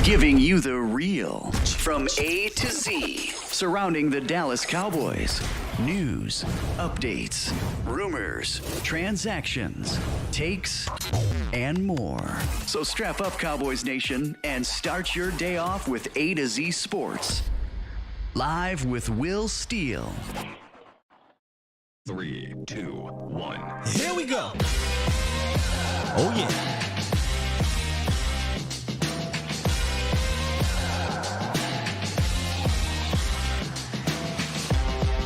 Giving you the real from A to Z surrounding the Dallas Cowboys. News, updates, rumors, transactions, takes, and more. So strap up, Cowboys Nation, and start your day off with A to Z Sports. Live with Will Steele. 3, 2, 1. Here we go. Oh, yeah.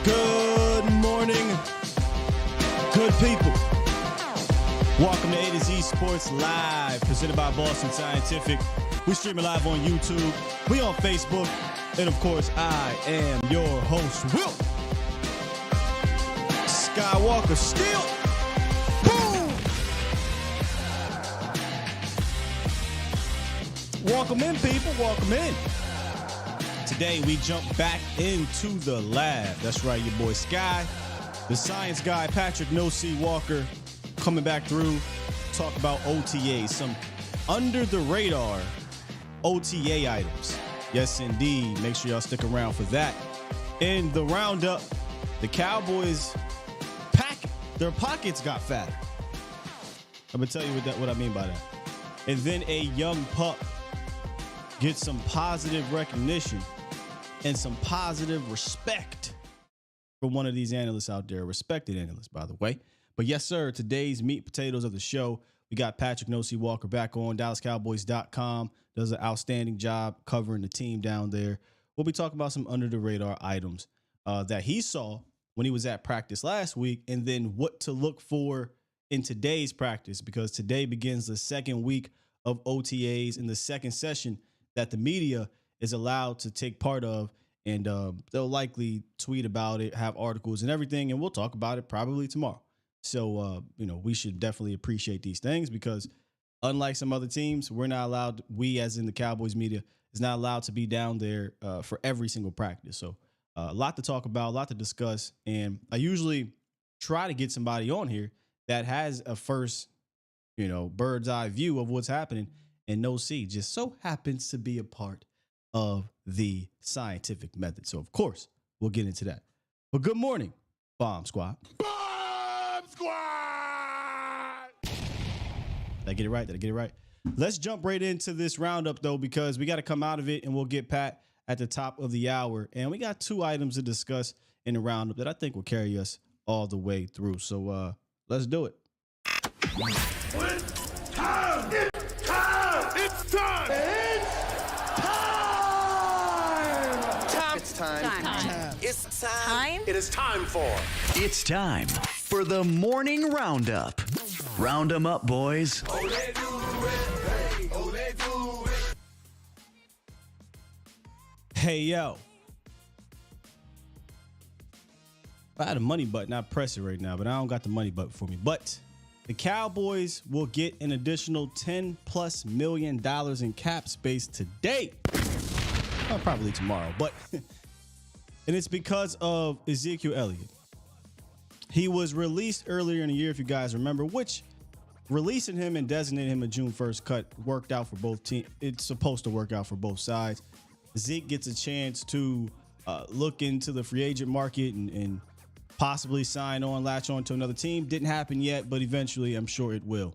Good morning, good people. Welcome to A to Z Sports Live, presented by Boston Scientific. We stream it live on YouTube. We on Facebook. And, of course, I am your host, Will Skywalker Steele. Boom! Welcome in, people. Welcome in. Today, we jump back into the lab. That's right, your boy Sky, the science guy, Patrick No C Walker, coming back through, talk about OTAs, some under-the-radar OTA items. Yes, indeed. Make sure y'all stick around for that. In the Roundup, the Cowboys their pockets got fatter. I'm going to tell you what I mean by that. And then a young pup gets some positive recognition and some positive respect from one of these analysts out there, respected analysts, by the way. But yes, sir, today's meat potatoes of the show, we got Patrick No C Walker back on DallasCowboys.com. Does an outstanding job covering the team down there. We'll be talking about some under-the-radar items that he saw when he was at practice last week, and then what to look for in today's practice, because today begins the second week of OTAs in the second session that the media is allowed to take part of, and they'll likely tweet about it, have articles and everything, and we'll talk about it probably tomorrow. So, we should definitely appreciate these things, because Unlike some other teams, we're not allowed, we as in the Cowboys media, is not allowed to be down there for every single practice. So a lot to talk about, a lot to discuss. And I usually try to get somebody on here that has a first, bird's eye view of what's happening. And No C just so happens to be a part of the scientific method. So, of course, we'll get into that. But good morning, Bomb Squad. Bomb Squad! Did I get it right? Did I get it right? Let's jump right into this roundup, though, because we got to come out of it and we'll get Pat at the top of the hour. And we got 2 items to discuss in the roundup that I think will carry us all the way through. So let's do it. It's time! It's time! It's time! It's time. It's time. It is time for... It's time for the morning roundup. Round 'em up, boys. Hey, yo. I had a money button. I press it right now, but I don't got the money button for me. But the Cowboys will get an additional $10+ million in cap space today. Well, probably tomorrow, but and it's because of Ezekiel Elliott. He was released earlier in the year, if you guys remember, which releasing him and designating him a June 1st cut worked out for both teams. It's supposed to work out for both sides. Zeke gets a chance to look into the free agent market and possibly latch on to another team. Didn't happen yet, but eventually I'm sure it will.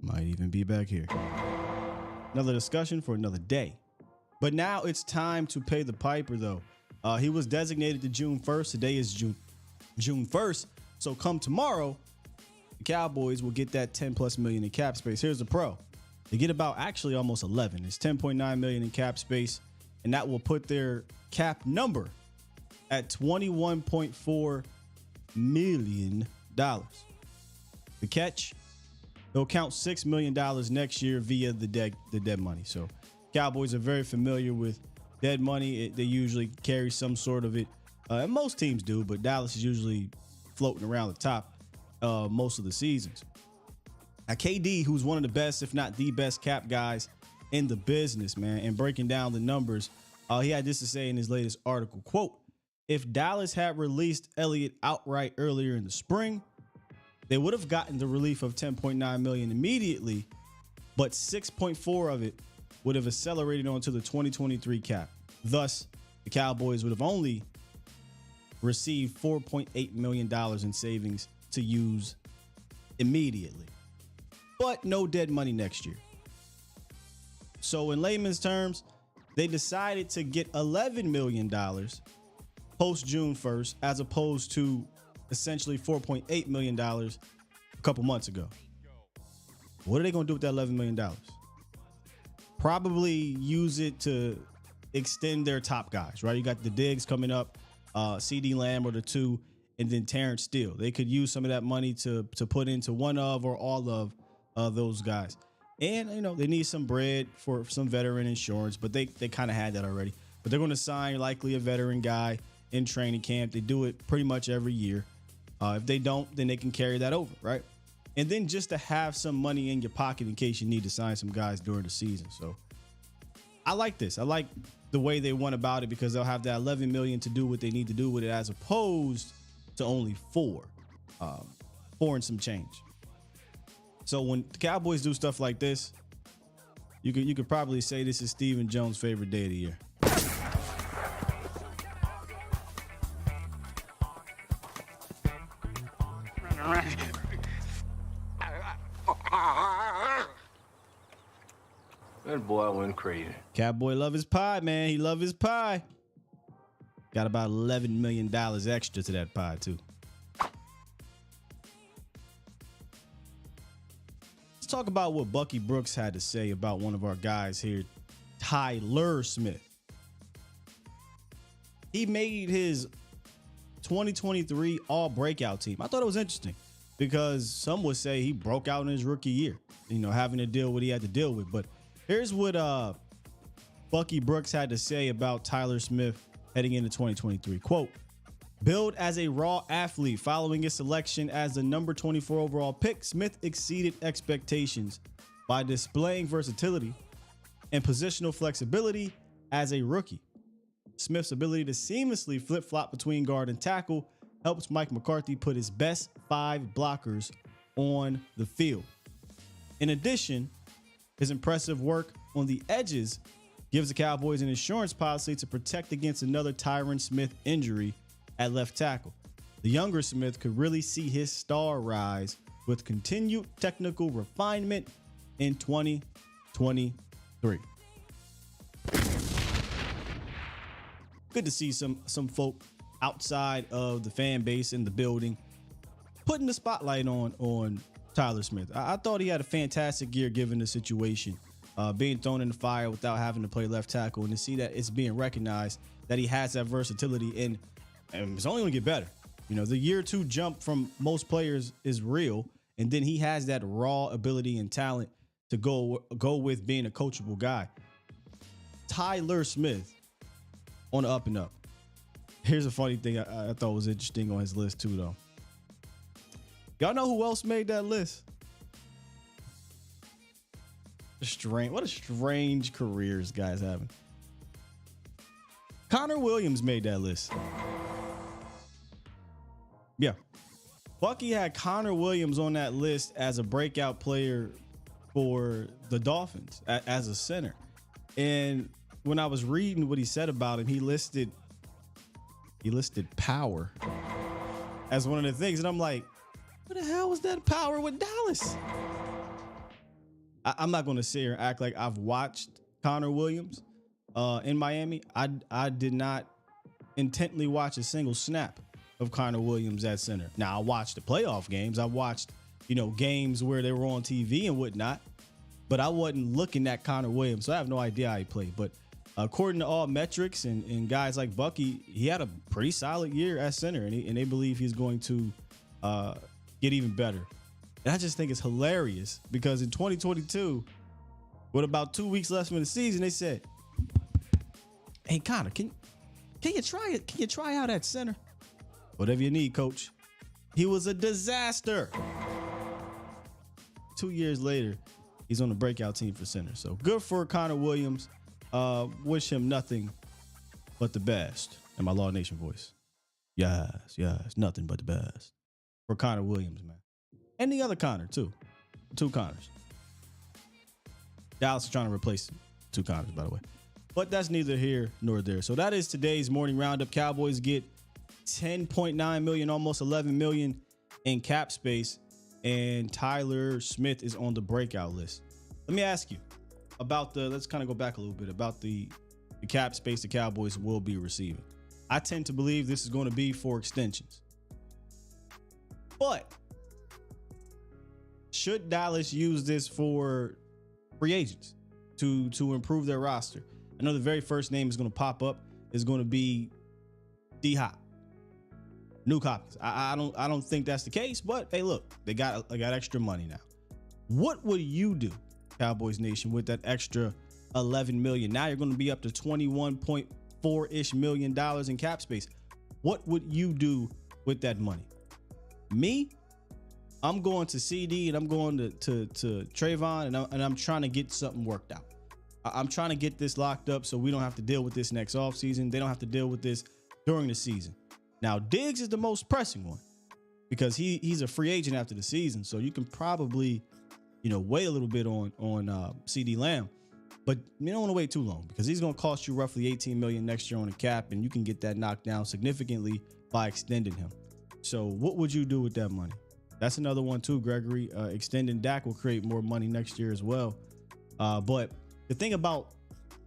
Might even be back here. Another discussion for another day. But now it's time to pay the piper, though. He was designated to June 1st. Today is June 1st. So come tomorrow, the Cowboys will get that $10+ million in cap space. Here's the pro. They get about actually almost 11. It's $10.9 million in cap space, and that will put their cap number at $21.4 million. The catch, they'll count $6 million next year via the dead money. So Cowboys are very familiar with dead money. They usually carry some sort of it. And most teams do, but Dallas is usually floating around the top most of the seasons. Now, KD, who's one of the best, if not the best cap guys in the business, man, and breaking down the numbers, he had this to say in his latest article, quote, "If Dallas had released Elliott outright earlier in the spring, they would have gotten the relief of $10.9 million immediately, but 6.4 of it would have accelerated onto the 2023 cap. Thus, the Cowboys would have only received $4.8 million in savings to use immediately, but no dead money next year." So in layman's terms, they decided to get $11 million post June 1st, as opposed to essentially $4.8 million a couple months ago. What are they going to do with that $11 million? Probably use it to extend their top guys, right? You got the Diggs coming up, CD Lamb or the 2, and then Terrence Steele. They could use some of that money to put into one of or all of those guys. And, they need some bread for some veteran insurance, but they kind of had that already. But they're going to sign likely a veteran guy in training camp. They do it pretty much every year. If they don't, then they can carry that over, right? And then just to have some money in your pocket in case you need to sign some guys during the season. So I like this. I like the way they went about it because they'll have that $11 million to do what they need to do with it, as opposed to only $4 and some change. So when the Cowboys do stuff like this, you could probably say this is Stephen Jones' favorite day of the year. That boy went crazy. Cowboy love his pie, man. He love his pie. Got about $11 million extra to that pie, too. Let's talk about what Bucky Brooks had to say about one of our guys here, Tyler Smith. He made his 2023 all breakout team. I thought it was interesting because some would say he broke out in his rookie year, having to deal with what he had to deal with. But here's what Bucky Brooks had to say about Tyler Smith heading into 2023. Quote, "Billed as a raw athlete following his selection as the number 24 overall pick, Smith exceeded expectations by displaying versatility and positional flexibility as a rookie. Smith's ability to seamlessly flip-flop between guard and tackle helps Mike McCarthy put his best 5 blockers on the field. In addition, his impressive work on the edges gives the Cowboys an insurance policy to protect against another Tyron Smith injury at left tackle. The younger Smith could really see his star rise with continued technical refinement in 2023. Good to see some folk outside of the fan base in the building putting the spotlight on Tyler Smith. I thought he had a fantastic year given the situation, being thrown in the fire without having to play left tackle, and to see that it's being recognized that he has that versatility and it's only going to get better. You know, the year 2 jump from most players is real, and then he has that raw ability and talent to go with being a coachable guy. Tyler Smith on the up and up. Here's a funny thing I thought was interesting on his list too, though. Y'all know who else made that list? What a strange career this guy's having. Connor Williams made that list. Yeah. Bucky had Connor Williams on that list as a breakout player for the Dolphins as a center. And when I was reading what he said about him, he listed power as one of the things. And I'm like, what the hell was that power with Dallas? I'm not going to sit here and act like I've watched Connor Williams in Miami. I did not intently watch a single snap of Connor Williams at center. Now, I watched the playoff games. I watched, games where they were on TV and whatnot, but I wasn't looking at Connor Williams, so I have no idea how he played. But according to all metrics and guys like Bucky, he had a pretty solid year at center, and they believe he's going to get even better. And I just think it's hilarious because in 2022, with about 2 weeks left in the season, they said, "Hey Connor, can you try it? Can you try out at center? Whatever you need, coach." He was a disaster. 2 years later, he's on the breakout team for center. So good for Connor Williams. Wish him nothing but the best. In my Law Nation voice. Yes, nothing but the best for Connor Williams, man. And the other Connor, too. 2 Connors. Dallas is trying to replace 2 Connors, by the way. But that's neither here nor there. So that is today's morning roundup. Cowboys get $10.9 million, almost $11 million in cap space. And Tyler Smith is on the breakout list. Let me ask you about let's kind of go back a little bit about the cap space the Cowboys will be receiving. I tend to believe this is going to be for extensions. But should Dallas use this for free agents to improve their roster? I know the very first name is going to pop up is going to be D-Hop. New Hopkins. I don't think that's the case, but hey, look, they got extra money now. What would you do, Cowboys Nation, with that extra $11 million? Now you're going to be up to $21.4-ish million in cap space. What would you do with that money? Me, I'm going to CD and I'm going to Trayvon and I'm trying to get something worked out. I'm trying to get this locked up so we don't have to deal with this next offseason. They don't have to deal with this during the season. Now, Diggs is the most pressing one because he's a free agent after the season. So you can probably, wait a little bit on CD Lamb, but you don't want to wait too long because he's going to cost you roughly $18 million next year on the cap, and you can get that knocked down significantly by extending him. So what would you do with that money? That's another one too, Gregory. Extending Dak will create more money next year as well. But the thing about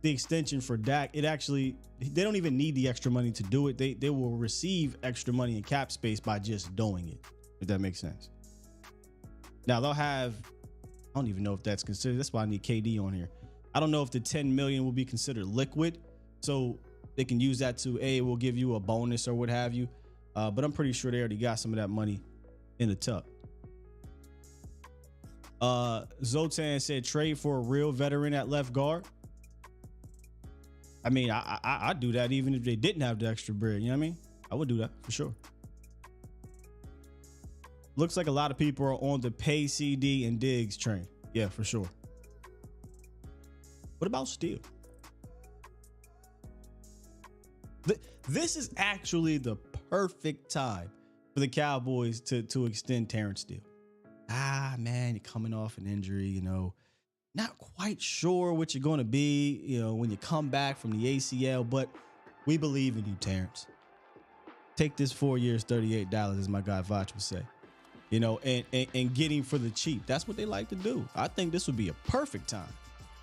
the extension for Dak, they don't even need the extra money to do it. They will receive extra money in cap space by just doing it, if that makes sense. Now they'll have, I don't even know if that's considered. That's why I need KD on here. I don't know if the $10 million will be considered liquid, so they can use that to we'll give you a bonus or what have you. But I'm pretty sure they already got some of that money in the tuck. Zotan said trade for a real veteran at left guard. I mean, I'd do that even if they didn't have the extra bread. You know what I mean? I would do that for sure. Looks like a lot of people are on the pay CD and Diggs train. Yeah, for sure. What about Steele? This is actually the perfect time for the Cowboys to extend Terrence Steele. Man, you're coming off an injury, not quite sure what you're going to be, when you come back from the ACL, but we believe in you, Terrence. Take this 4 years, $38, as my guy Vach would say, and getting for the cheap. That's what they like to do. I think this would be a perfect time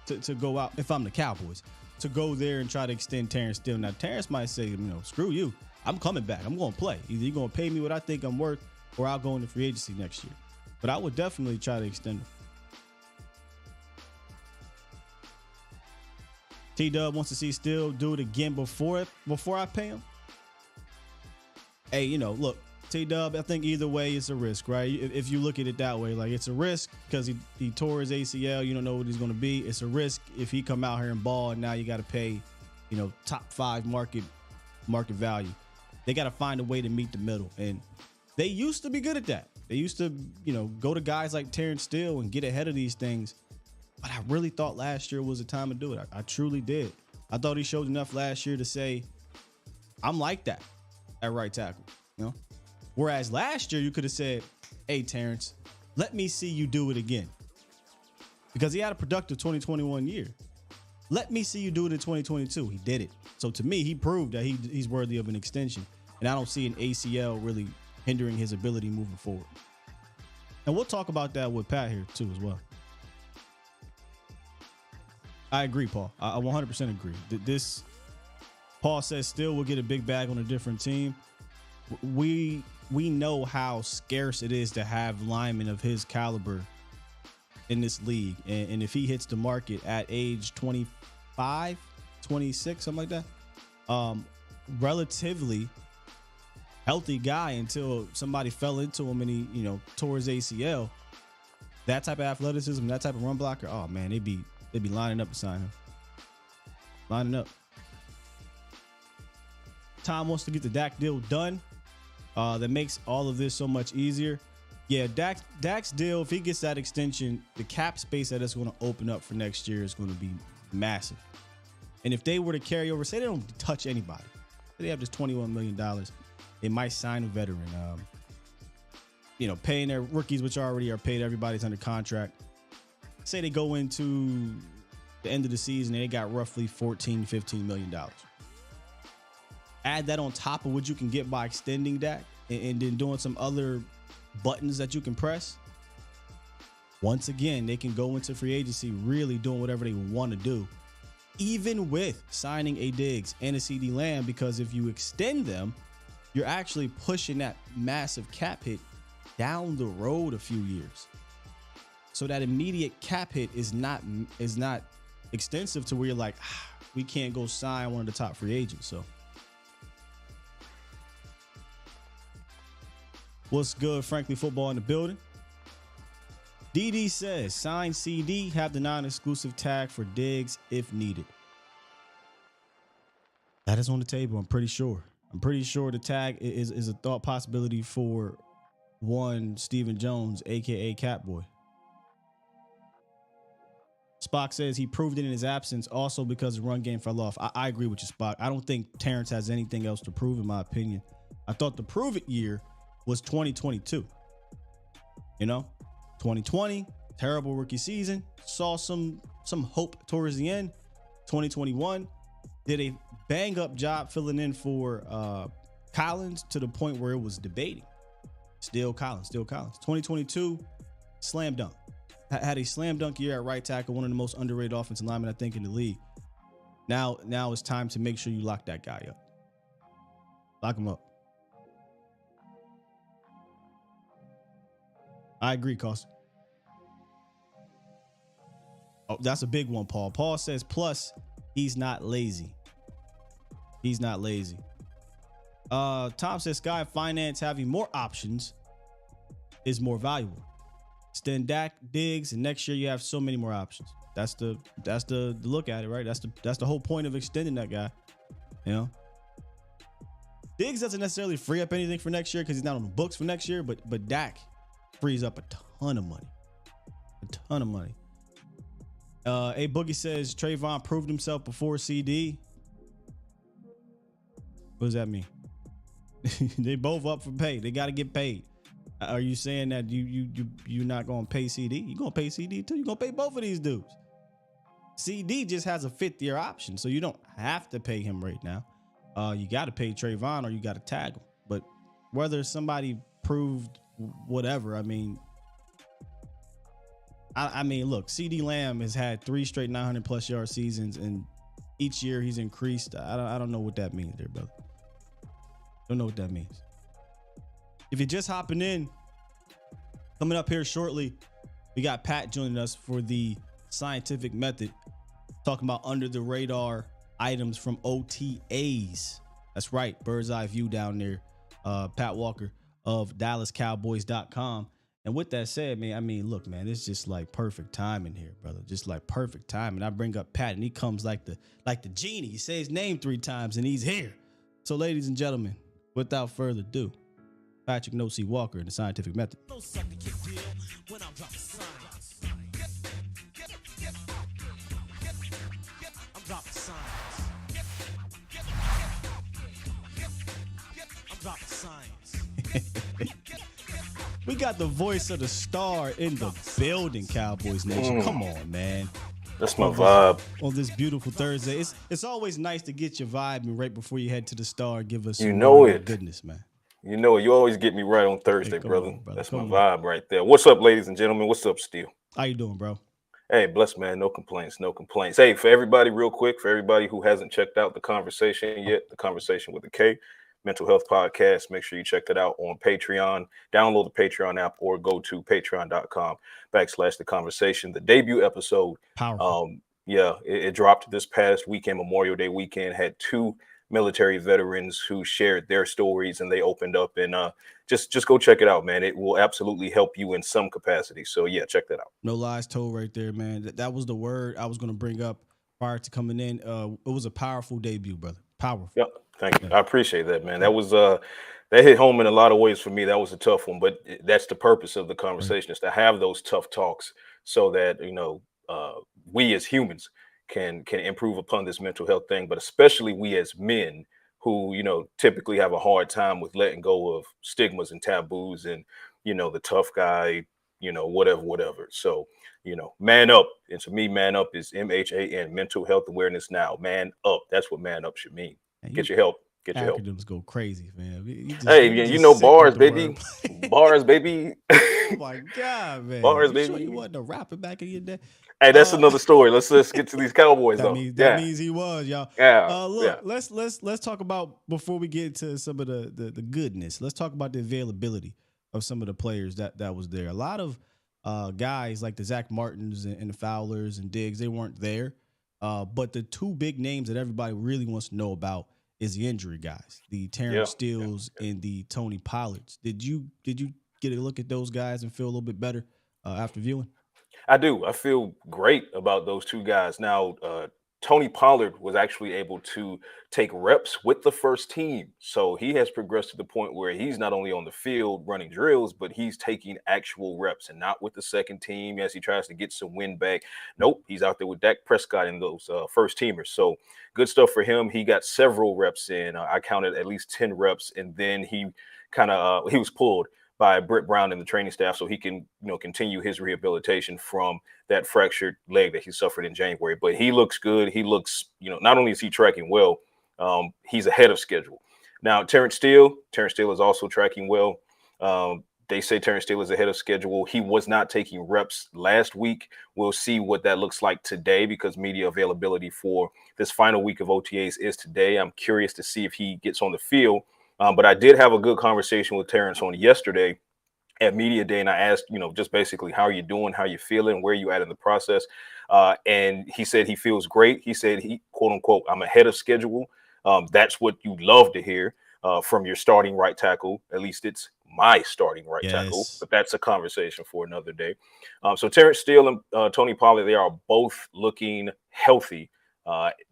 to go out, if I'm the Cowboys, to go there and try to extend Terrence Steele. Now, Terrence might say, screw you. I'm coming back. I'm going to play. Either you're going to pay me what I think I'm worth, or I'll go into free agency next year. But I would definitely try to extend him. T-Dub wants to see Steele do it again before I pay him. Hey, look, T-Dub, I think either way it's a risk, right? If you look at it that way, like it's a risk because he tore his ACL. You don't know what he's going to be. It's a risk if he come out here and ball and now you got to pay, top 5 market value. They got to find a way to meet the middle. And they used to be good at that. They used to, go to guys like Terrence Steele and get ahead of these things. But I really thought last year was the time to do it. I truly did. I thought he showed enough last year to say, I'm like that at right tackle. Whereas last year you could have said, hey, Terrence, let me see you do it again. Because he had a productive 2021 year. Let me see you do it in 2022. He did it. So to me, he proved that he's worthy of an extension. And I don't see an ACL really hindering his ability moving forward. And we'll talk about that with Pat here too as well. I agree, Paul. I 100% agree. Paul says Steele will get a big bag on a different team. We know how scarce it is to have linemen of his caliber in this league. And if he hits the market at age 25, 26, something like that, relatively healthy guy until somebody fell into him and he, tore his ACL. That type of athleticism, that type of run blocker, oh man, they'd be lining up to sign him. Lining up. Tom wants to get the Dak deal done. That makes all of this so much easier. Yeah, Dak's deal, if he gets that extension, the cap space that it's going to open up for next year is going to be massive. And if they were to carry over, say they don't touch anybody, they have just $21 million, they might sign a veteran. Paying their rookies, which already are paid, everybody's under contract. Say they go into the end of the season and they got roughly $14-15 million. Add that on top of what you can get by extending Dak and then doing some other buttons that you can press. Once again, they can go into free agency really doing whatever they want to do, even with signing a Diggs and a CD Lamb, because if you extend them, you're actually pushing that massive cap hit down the road a few years. So that immediate cap hit is not extensive to where you're like, we can't go sign one of the top free agents. So what's good, Frankly Football in the building. DD says, sign CD, have the non-exclusive tag for Diggs if needed. That is on the table, I'm pretty sure. I'm pretty sure the tag is a thought possibility for one Stephen Jones, a.k.a. Catboy. Spock says he proved it in his absence also because the run game fell off. I agree with you, Spock. I don't think Terrence has anything else to prove, in my opinion. I thought the prove it year was 2022. 2020, terrible rookie season. Saw some hope towards the end. 2021, did a bang up job filling in for Collins to the point where it was debating. Still Collins. 2022, slam dunk. Had a slam dunk year at right tackle, one of the most underrated offensive linemen, I think, in the league. Now it's time to make sure you lock that guy up. Lock him up. I agree, Costa. Oh, that's a big one, Paul. Paul says, plus, he's not lazy. Tom says, Sky Finance having more options is more valuable. Extend Dak, Diggs, and next year you have so many more options. That's the look at it, right? That's the whole point of extending that guy. Diggs doesn't necessarily free up anything for next year because he's not on the books for next year, but Dak frees up a ton of money. A Boogie says Trayvon proved himself before CD. What does that mean? They both up for pay. They got to get paid. Are you saying that you're not gonna pay CD? You gonna pay CD too? You gonna pay both of these dudes? CD just has a 5th-year option, so you don't have to pay him right now. You got to pay Trayvon or you got to tag him. But whether somebody proved whatever, I mean, look, CD Lamb has had 3 straight 900+ yard seasons, and each year he's increased. I don't know what that means there, brother. Don't know what that means. If you're just hopping in, coming up here shortly, we got Pat joining us for the scientific method, talking about under the radar items from OTAs. That's right, bird's eye view down there. Pat Walker of DallasCowboys.com. And with that said, man, I mean, look, man, it's just like perfect timing here, brother. Just like perfect timing. I bring up Pat, and he comes like the genie. He says his name 3 times, and he's here. So, ladies and gentlemen, without further ado, Patrick No C. Walker in the scientific method. We got the voice of the star in the building, Cowboys Nation. Come on, man. That's my vibe. On this beautiful Thursday. It's always nice to get your vibe and right before you head to the star, give us some goodness, man. You know it. You always get me right on Thursday, brother. On, That's my vibe right there. What's up, ladies and gentlemen? What's up, Steel? How you doing, bro? Hey, blessed, man. No complaints. No complaints. Hey, for everybody, real quick, for everybody who hasn't checked out the conversation yet, the conversation with the K, Mental Health Podcast, make sure you check that out on Patreon. Download the Patreon app or go to patreon.com/the conversation. The debut episode. Powerful. It dropped this past weekend, Memorial Day weekend, had 2 military veterans who shared their stories, and they opened up, and just go check it out, man. It will absolutely help you in some capacity. So yeah, check that out. No lies told right there, man. That was the word I was going to bring up prior to coming in. It was a powerful debut, brother. Powerful. Yep. Thank you. I appreciate that, man. That was that hit home in a lot of ways for me. That was a tough one, but that's the purpose of the conversation, is to have those tough talks so that, we as humans can improve upon this mental health thing, but especially we as men who, typically have a hard time with letting go of stigmas and taboos and, the tough guy, whatever. So, man up. And to me, man up is MHAN, mental health awareness now. Man up. That's what man up should mean. Get your help. Get your help. Acronyms go crazy, man. Bars, baby. Bars, baby. Oh my God, man. Bars, baby. Sure you wasn't a rapper back in your day? Hey, that's another story. Let's get to these Cowboys, though. That means he was, y'all. Yeah. Let's talk about, before we get to some of the goodness, let's talk about the availability of some of the players that was there. A lot of guys like the Zach Martins and the Fowlers and Diggs, they weren't there. But the 2 big names that everybody really wants to know about is the injury guys, the Terrence Steeles and the Tony Pollards. Did you get a look at those guys and feel a little bit better after viewing? I do. I feel great about those 2 guys. Now, Tony Pollard was actually able to take reps with the first team. So he has progressed to the point where he's not only on the field running drills, but he's taking actual reps and not with the second team as he tries to get some wind back. Nope, he's out there with Dak Prescott and those first teamers. So good stuff for him. He got several reps in. I counted at least 10 reps, and then he was pulled by Britt Brown and the training staff so he can, continue his rehabilitation from that fractured leg that he suffered in January. But he looks good. He looks, not only is he tracking well, he's ahead of schedule. Now, Terrence Steele is also tracking well. They say Terrence Steele is ahead of schedule. He was not taking reps last week. We'll see what that looks like today, because media availability for this final week of OTAs is today. I'm curious to see if he gets on the field. But I did have a good conversation with Terrence on yesterday at Media Day, and I asked, just basically, how are you doing? How are you feeling? Where are you at in the process? And he said he feels great. He said he, quote unquote, I'm ahead of schedule. That's what you love to hear from your starting right tackle. At least it's my starting right tackle, but that's a conversation for another day. So Terrence Steele and Tony Pollard, they are both looking healthy.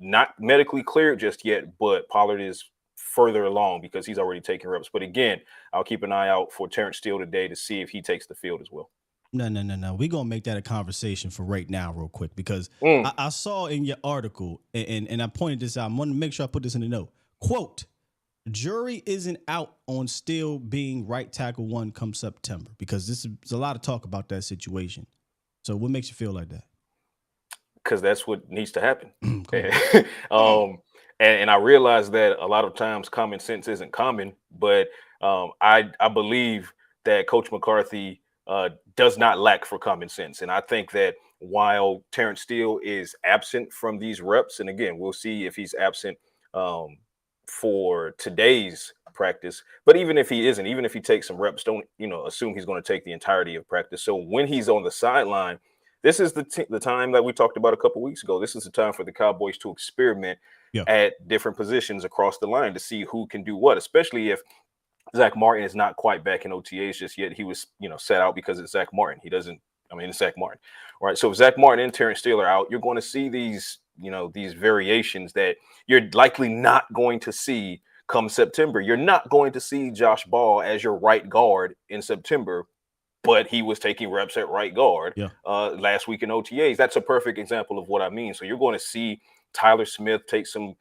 Not medically cleared just yet, but Pollard is further along because he's already taken reps. But again, I'll keep an eye out for Terrence Steele today to see if he takes the field as well. No. We're going to make that a conversation for right now real quick because I saw in your article, and I pointed this out. I want to make sure I put this in the note. Quote, jury isn't out on still being right tackle one come September because there's a lot of talk about that situation. So what makes you feel like that? Because that's what needs to happen. And I realize that a lot of times common sense isn't common, but I believe that Coach McCarthy does not lack for common sense. And I think that while Terrence Steele is absent from these reps, and again, we'll see if he's absent for today's practice, but even if he isn't, even if he takes some reps, don't assume he's going to take the entirety of practice. So when he's on the sideline, this is the time that we talked about a couple weeks ago. This is the time for the Cowboys to experiment at different positions across the line to see who can do what, especially if Zach Martin is not quite back in OTAs just yet. He was, set out because it's Zach Martin. It's Zach Martin. All right. So if Zach Martin and Terrence Steele are out, you're going to see these variations that you're likely not going to see come September. You're not going to see Josh Ball as your right guard in September, but he was taking reps at right guard last week in OTAs. That's a perfect example of what I mean. So you're going to see Tyler Smith take some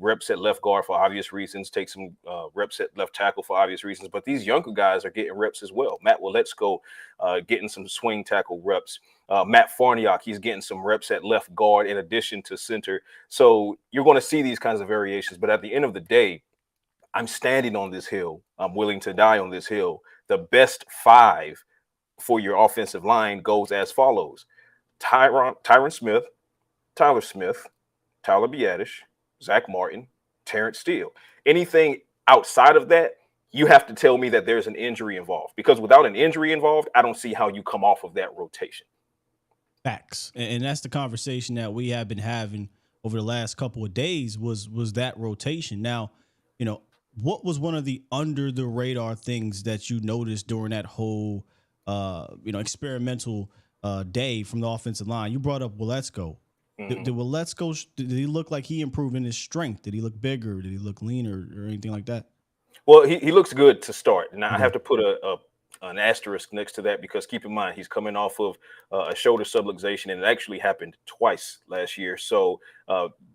reps at left guard for obvious reasons, take some reps at left tackle for obvious reasons. But these younger guys are getting reps as well. Matt Willetsko getting some swing tackle reps. Matt Farniok, he's getting some reps at left guard in addition to center. So you're going to see these kinds of variations. But at the end of the day, I'm standing on this hill. I'm willing to die on this hill. The best five for your offensive line goes as follows: Tyron Smith, Tyler Smith, Tyler Biadasz, Zach Martin, Terrence Steele. Anything outside of that, you have to tell me that there's an injury involved, because without an injury involved, I don't see how you come off of that rotation. Facts. And that's the conversation that we have been having over the last couple of days was that rotation. Now, what was one of the under the radar things that you noticed during that whole experimental day from the offensive line? You brought up Willetsko. Did Willetsko, did he look like he improved in his strength? Did he look bigger? Did he look leaner or anything like that? Well, he looks good to start. Now, I have to put an asterisk next to that, because keep in mind, he's coming off of a shoulder subluxation, and it actually happened twice last year. So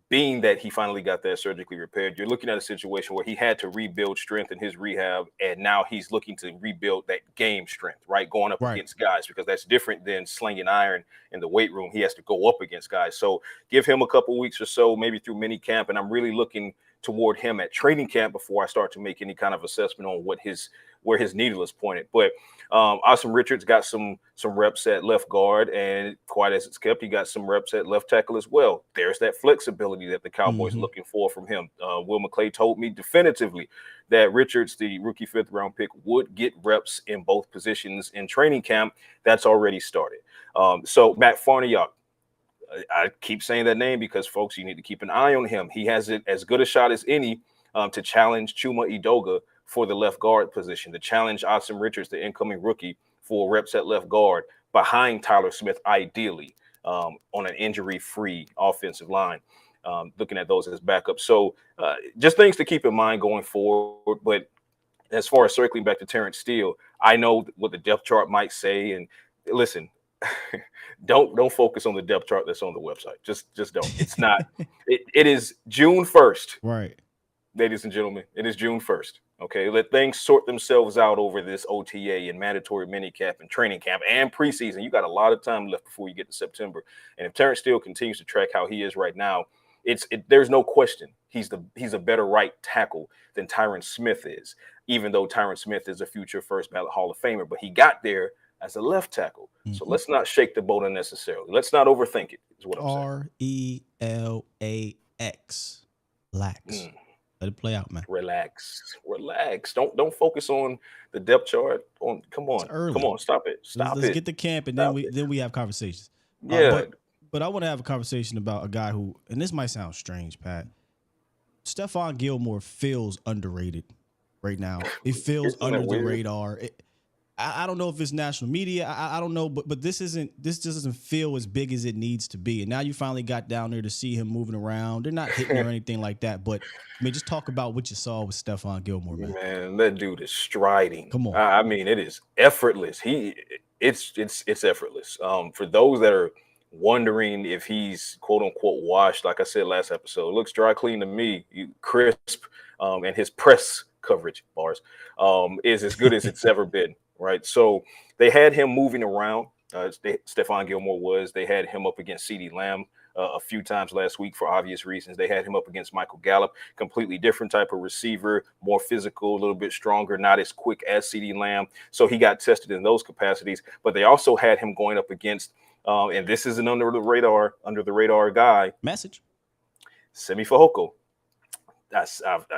being that he finally got that surgically repaired, you're looking at a situation where he had to rebuild strength in his rehab, and now he's looking to rebuild that game strength, right? Going up against guys, because that's different than slinging iron in the weight room. He has to go up against guys. So give him a couple weeks or so, maybe through mini camp, and I'm really looking toward him at training camp before I start to make any kind of assessment on where his needle is pointed. But Austin Richards got some reps at left guard, and quite as it's kept, he got some reps at left tackle as well. There's that flexibility that the Cowboys are looking for from him. Will McClay told me definitively that Richards, the rookie 5th round pick, would get reps in both positions in training camp. That's already started. So Matt Farniok, I keep saying that name because, folks, you need to keep an eye on him. He has as good a shot as any to challenge Chuma Edoga for the left guard position, to challenge Austin Richards, the incoming rookie, for reps at left guard behind Tyler Smith, ideally on an injury-free offensive line, looking at those as backups. So just things to keep in mind going forward. But as far as circling back to Terrence Steele, I know what the depth chart might say. And listen, don't focus on the depth chart that's on the website. Just don't. It's not. It is June 1st. Right. Ladies and gentlemen, it is June 1st. Okay, let things sort themselves out over this OTA and mandatory minicamp and training camp and preseason. You got a lot of time left before you get to September. And if Terrence Steele continues to track how he is right now, there's no question he's a better right tackle than Tyron Smith is, even though Tyron Smith is a future first ballot Hall of Famer. But he got there as a left tackle. So let's not shake the boat unnecessarily. Let's not overthink it, is what I'm saying. RELAX. Lax. Let it play out, man. Relax. Don't focus on the depth chart. Come on, stop it. Let's get to camp, and then we have conversations. Yeah. But I want to have a conversation about a guy who, and this might sound strange, Pat. Stephon Gilmore feels underrated right now. It feels under the radar. I don't know if it's national media. I don't know, but this just doesn't feel as big as it needs to be. And now you finally got down there to see him moving around. They're not hitting or anything like that. But I mean, just talk about what you saw with Stephon Gilmore, man. Man, that dude is striding. Come on. I mean, it is effortless. It it's effortless. For those that are wondering if he's quote unquote washed, like I said last episode, it looks dry clean to me, crisp, and his press coverage bars is as good as it's ever been. Right, so they had him moving around. Stephon Gilmore was. They had him up against CeeDee Lamb a few times last week for obvious reasons. They had him up against Michael Gallup, completely different type of receiver, more physical, a little bit stronger, not as quick as CeeDee Lamb. So he got tested in those capacities. But they also had him going up against, and this is an under the radar guy. Message. Simi Fehoko. I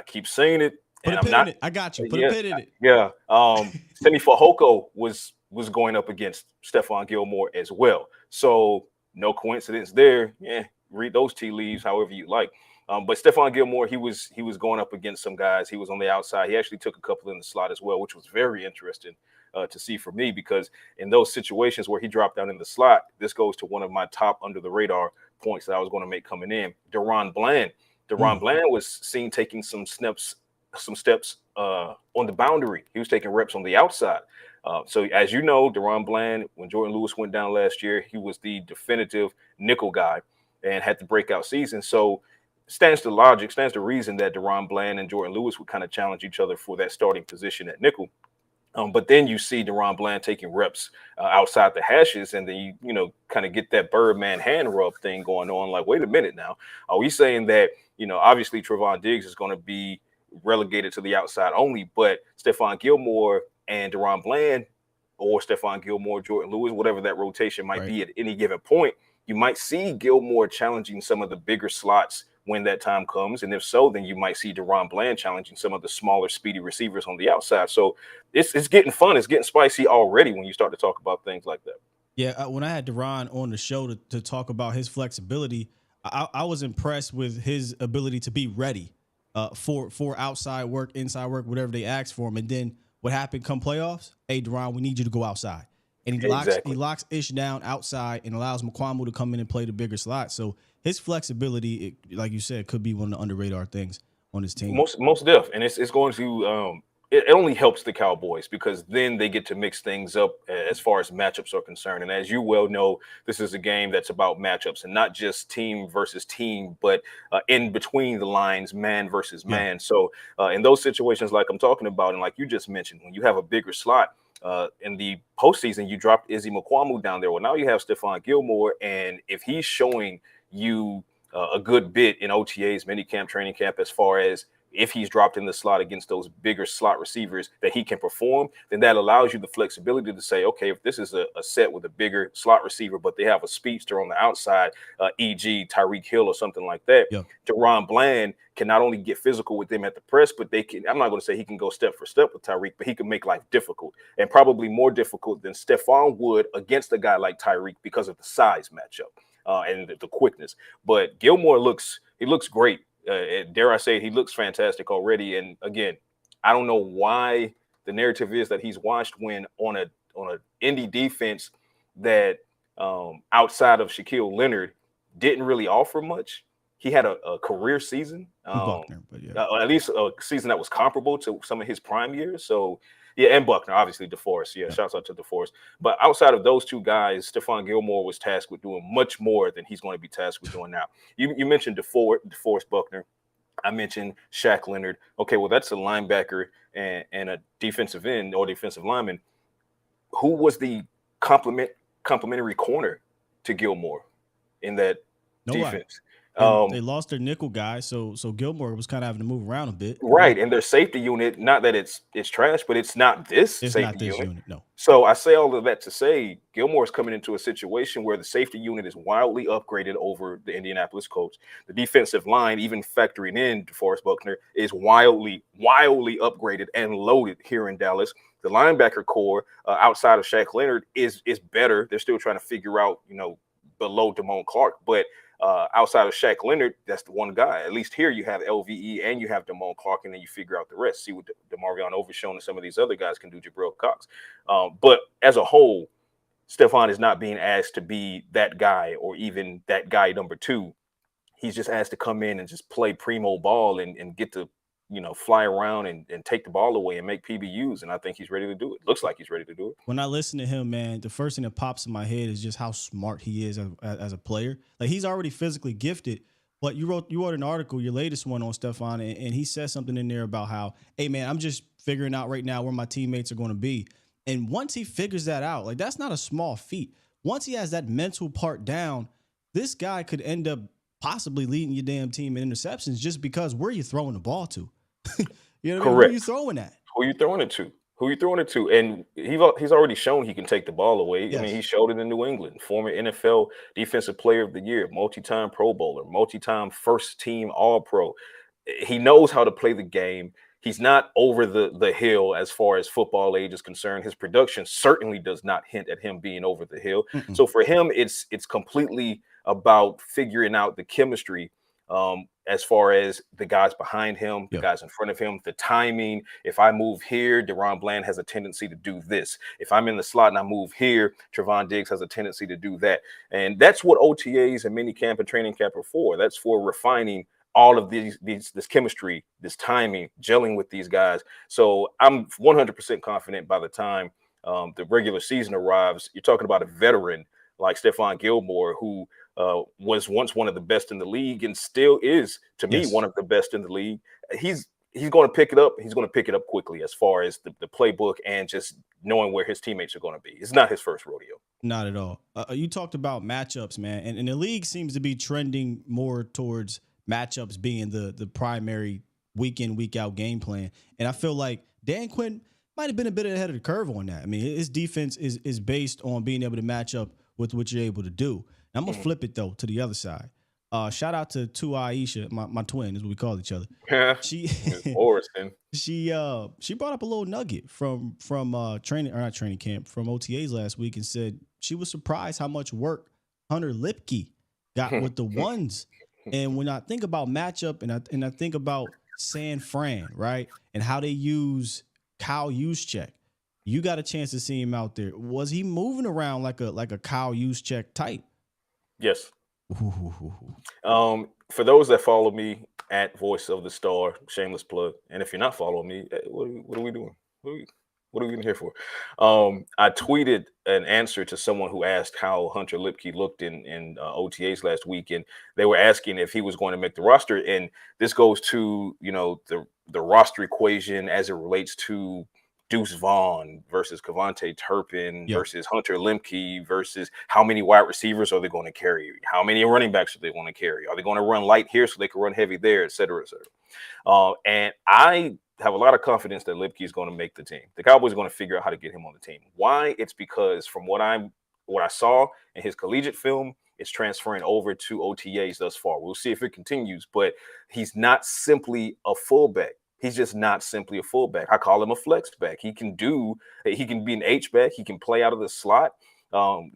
keep saying it. Put a pin in it. I got you. Put a pin in it. Yeah. Simi Fehoko was going up against Stephon Gilmore as well. So no coincidence there. Yeah, read those tea leaves however you like. But Stephon Gilmore, he was going up against some guys. He was on the outside. He actually took a couple in the slot as well, which was very interesting to see for me, because in those situations where he dropped down in the slot, this goes to one of my top under the radar points that I was going to make coming in. Deron Bland. Bland was seen taking some steps on the boundary. He was taking reps on the outside. So as you know, Deron Bland, when Jordan Lewis went down last year, he was the definitive nickel guy and had the breakout season. So stands to reason that Deron Bland and Jordan Lewis would kind of challenge each other for that starting position at nickel. But then you see Deron Bland taking reps outside the hashes, and then you kind of get that Birdman hand rub thing going on. Like, wait a minute now, are we saying that obviously Trevon Diggs is going to be relegated to the outside only, but Stephon Gilmore and Deron Bland, or Stephon Gilmore, Jordan Lewis, whatever that rotation might be at any given point, you might see Gilmore challenging some of the bigger slots when that time comes. And if so, then you might see Deron Bland challenging some of the smaller, speedy receivers on the outside. So it's getting fun. It's getting spicy already when you start to talk about things like that. Yeah, when I had Deron on the show to talk about his flexibility, I was impressed with his ability to be ready for outside work, inside work, whatever they ask for him. And then what happened come playoffs? Hey, Deron, we need you to go outside. And he locks Ish down outside and allows McQuamu to come in and play the bigger slot. So his flexibility, like you said, could be one of the under radar things on his team. Most def, and it's going to it only helps the Cowboys, because then they get to mix things up as far as matchups are concerned. And as you well know, this is a game that's about matchups and not just team versus team, but in between the lines, man versus man. So in those situations like I'm talking about, and like you just mentioned, when you have a bigger slot, in the postseason, you dropped Izzy McQuamu down there. Well, now you have Stephon Gilmore, and if he's showing you a good bit in OTAs, minicamp, training camp, as far as if he's dropped in the slot against those bigger slot receivers that he can perform, then that allows you the flexibility to say, okay, if this is a set with a bigger slot receiver, but they have a speedster on the outside, e.g. Tyreek Hill or something like that, Deron Bland can not only get physical with them at the press, but they can, I'm not going to say he can go step for step with Tyreek, but he can make life difficult, and probably more difficult than Stephon would against a guy like Tyreek because of the size matchup and the quickness. But Gilmore looks great. Dare I say, he looks fantastic already. And again, I don't know why the narrative is that he's washed when on a indie defense that outside of Shaquille Leonard didn't really offer much. He had a career season, Buckner, at least a season that was comparable to some of his prime years. So yeah, and Buckner, obviously DeForest. Yeah, shouts out to DeForest. But outside of those two guys, Stephon Gilmore was tasked with doing much more than he's going to be tasked with doing now. You mentioned DeForest Buckner. I mentioned Shaq Leonard. Okay, well, that's a linebacker and a defensive end or defensive lineman. Who was the complementary corner to Gilmore in that defense? They lost their nickel guy, so Gilmore was kind of having to move around a bit. Right, and their safety unit, not that it's trash, but it's not this safety unit. No. So I say all of that to say Gilmore's coming into a situation where the safety unit is wildly upgraded over the Indianapolis Colts. The defensive line, even factoring in DeForest Buckner, is wildly upgraded and loaded here in Dallas. The linebacker core outside of Shaq Leonard is better. They're still trying to figure out, below Damone Clark, but outside of Shaq Leonard, that's the one guy. At least here you have LVE and you have Damone Clark, and then you figure out the rest. See what DeMarvion Overshown and some of these other guys can do, Jabril Cox. But as a whole, Stephon is not being asked to be that guy or even that guy number two. He's just asked to come in and just play primo ball and get the fly around and take the ball away and make PBUs. And I think he's ready to do it. Looks like he's ready to do it. When I listen to him, man, the first thing that pops in my head is just how smart he is as a player. Like, he's already physically gifted, but you wrote an article, your latest one on Stefan, and he said something in there about how, hey, man, I'm just figuring out right now where my teammates are going to be. And once he figures that out, like, that's not a small feat. Once he has that mental part down, this guy could end up possibly leading your damn team in interceptions just because where you throwing the ball to. You know what I mean? Who are you throwing at? Who are you throwing it to? Who are you throwing it to? And he's already shown he can take the ball away. Yes. I mean, he showed it in New England. Former NFL Defensive Player of the Year, multi-time Pro Bowler, multi-time first-team All-Pro. He knows how to play the game. He's not over the hill as far as football age is concerned. His production certainly does not hint at him being over the hill. So for him, it's completely about figuring out the chemistry as far as the guys behind him, the guys in front of him, the timing. If I move here, Deron Bland has a tendency to do this. If I'm in the slot and I move here, Trevon Diggs has a tendency to do that. And that's what OTAs and minicamp and training camp are for. That's for refining all of this chemistry, this timing, gelling with these guys. So I'm 100% confident by the time the regular season arrives. You're talking about a veteran like Stephon Gilmore, who was once one of the best in the league and still is, to me, one of the best in the league. He's going to pick it up. He's going to pick it up quickly as far as the playbook and just knowing where his teammates are going to be. It's not his first rodeo. Not at all. You talked about matchups, man, and the league seems to be trending more towards matchups being the primary week in, week out game plan. And I feel like Dan Quinn might have been a bit ahead of the curve on that. I mean, his defense is based on being able to match up with what you're able to do. And I'm going to flip it, though, to the other side. Shout out to Aisha, my twin, is what we call each other. Yeah, she brought up a little nugget from training camp, from OTAs last week, and said she was surprised how much work Hunter Lipke got with the ones. And when I think about matchup and I think about San Fran, right, and how they use Kyle Juszczyk, you got a chance to see him out there. Was he moving around like a Kyle Juszczyk type? Yes. For those that follow me at Voice of the Star, shameless plug. And if you're not following me, what are we doing? What are we even here for? I tweeted an answer to someone who asked how Hunter Lipke looked in OTAs last week, and they were asking if he was going to make the roster. And this goes to the roster equation as it relates to Deuce Vaughn versus Kevontae Turpin versus Hunter Lipke versus how many wide receivers are they going to carry? How many running backs are they going to carry? Are they going to run light here so they can run heavy there, et cetera, et cetera? And I have a lot of confidence that Lipke is going to make the team. The Cowboys are going to figure out how to get him on the team. Why? It's because from what I saw in his collegiate film, it's transferring over to OTAs thus far. We'll see if it continues, but he's not simply a fullback. He's just not simply a fullback. I call him a flex back. He can be an H-back. He can play out of the slot.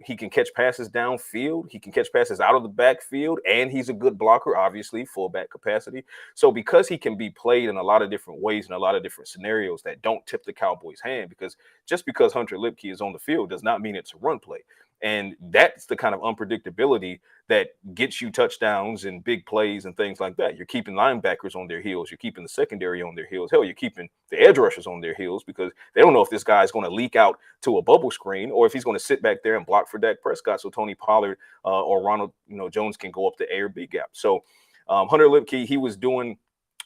He can catch passes downfield. He can catch passes out of the backfield, and he's a good blocker, obviously, fullback capacity. So because he can be played in a lot of different ways in a lot of different scenarios that don't tip the Cowboys' hand, because just because Hunter Lipke is on the field does not mean it's a run play. And that's the kind of unpredictability that gets you touchdowns and big plays and things like that. You're keeping linebackers on their heels. You're keeping the secondary on their heels. Hell, you're keeping the edge rushers on their heels because they don't know if this guy is going to leak out to a bubble screen or if he's going to sit back there and block for Dak Prescott so Tony Pollard or Ronald Jones can go up the A or B gap. So Hunter Lipke, he was doing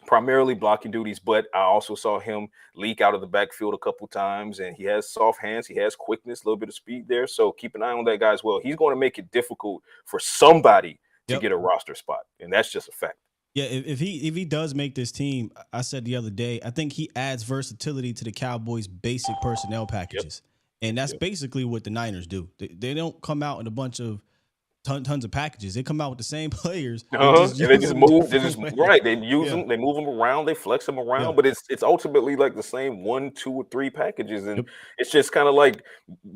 primarily blocking duties, but I also saw him leak out of the backfield a couple times, and he has soft hands, he has quickness, a little bit of speed there. So keep an eye on that guy as well. He's going to make it difficult for somebody to get a roster spot, and that's just a fact. Yeah, if he does make this team, I said the other day, I think he adds versatility to the Cowboys' basic personnel packages, and that's basically what the Niners do. They don't come out in a bunch of tons of packages. They come out with the same players. And they just move. They just right. They use them. They move them around. They flex them around. But it's ultimately like the same 1, 2, or 3 packages, and it's just kind of like,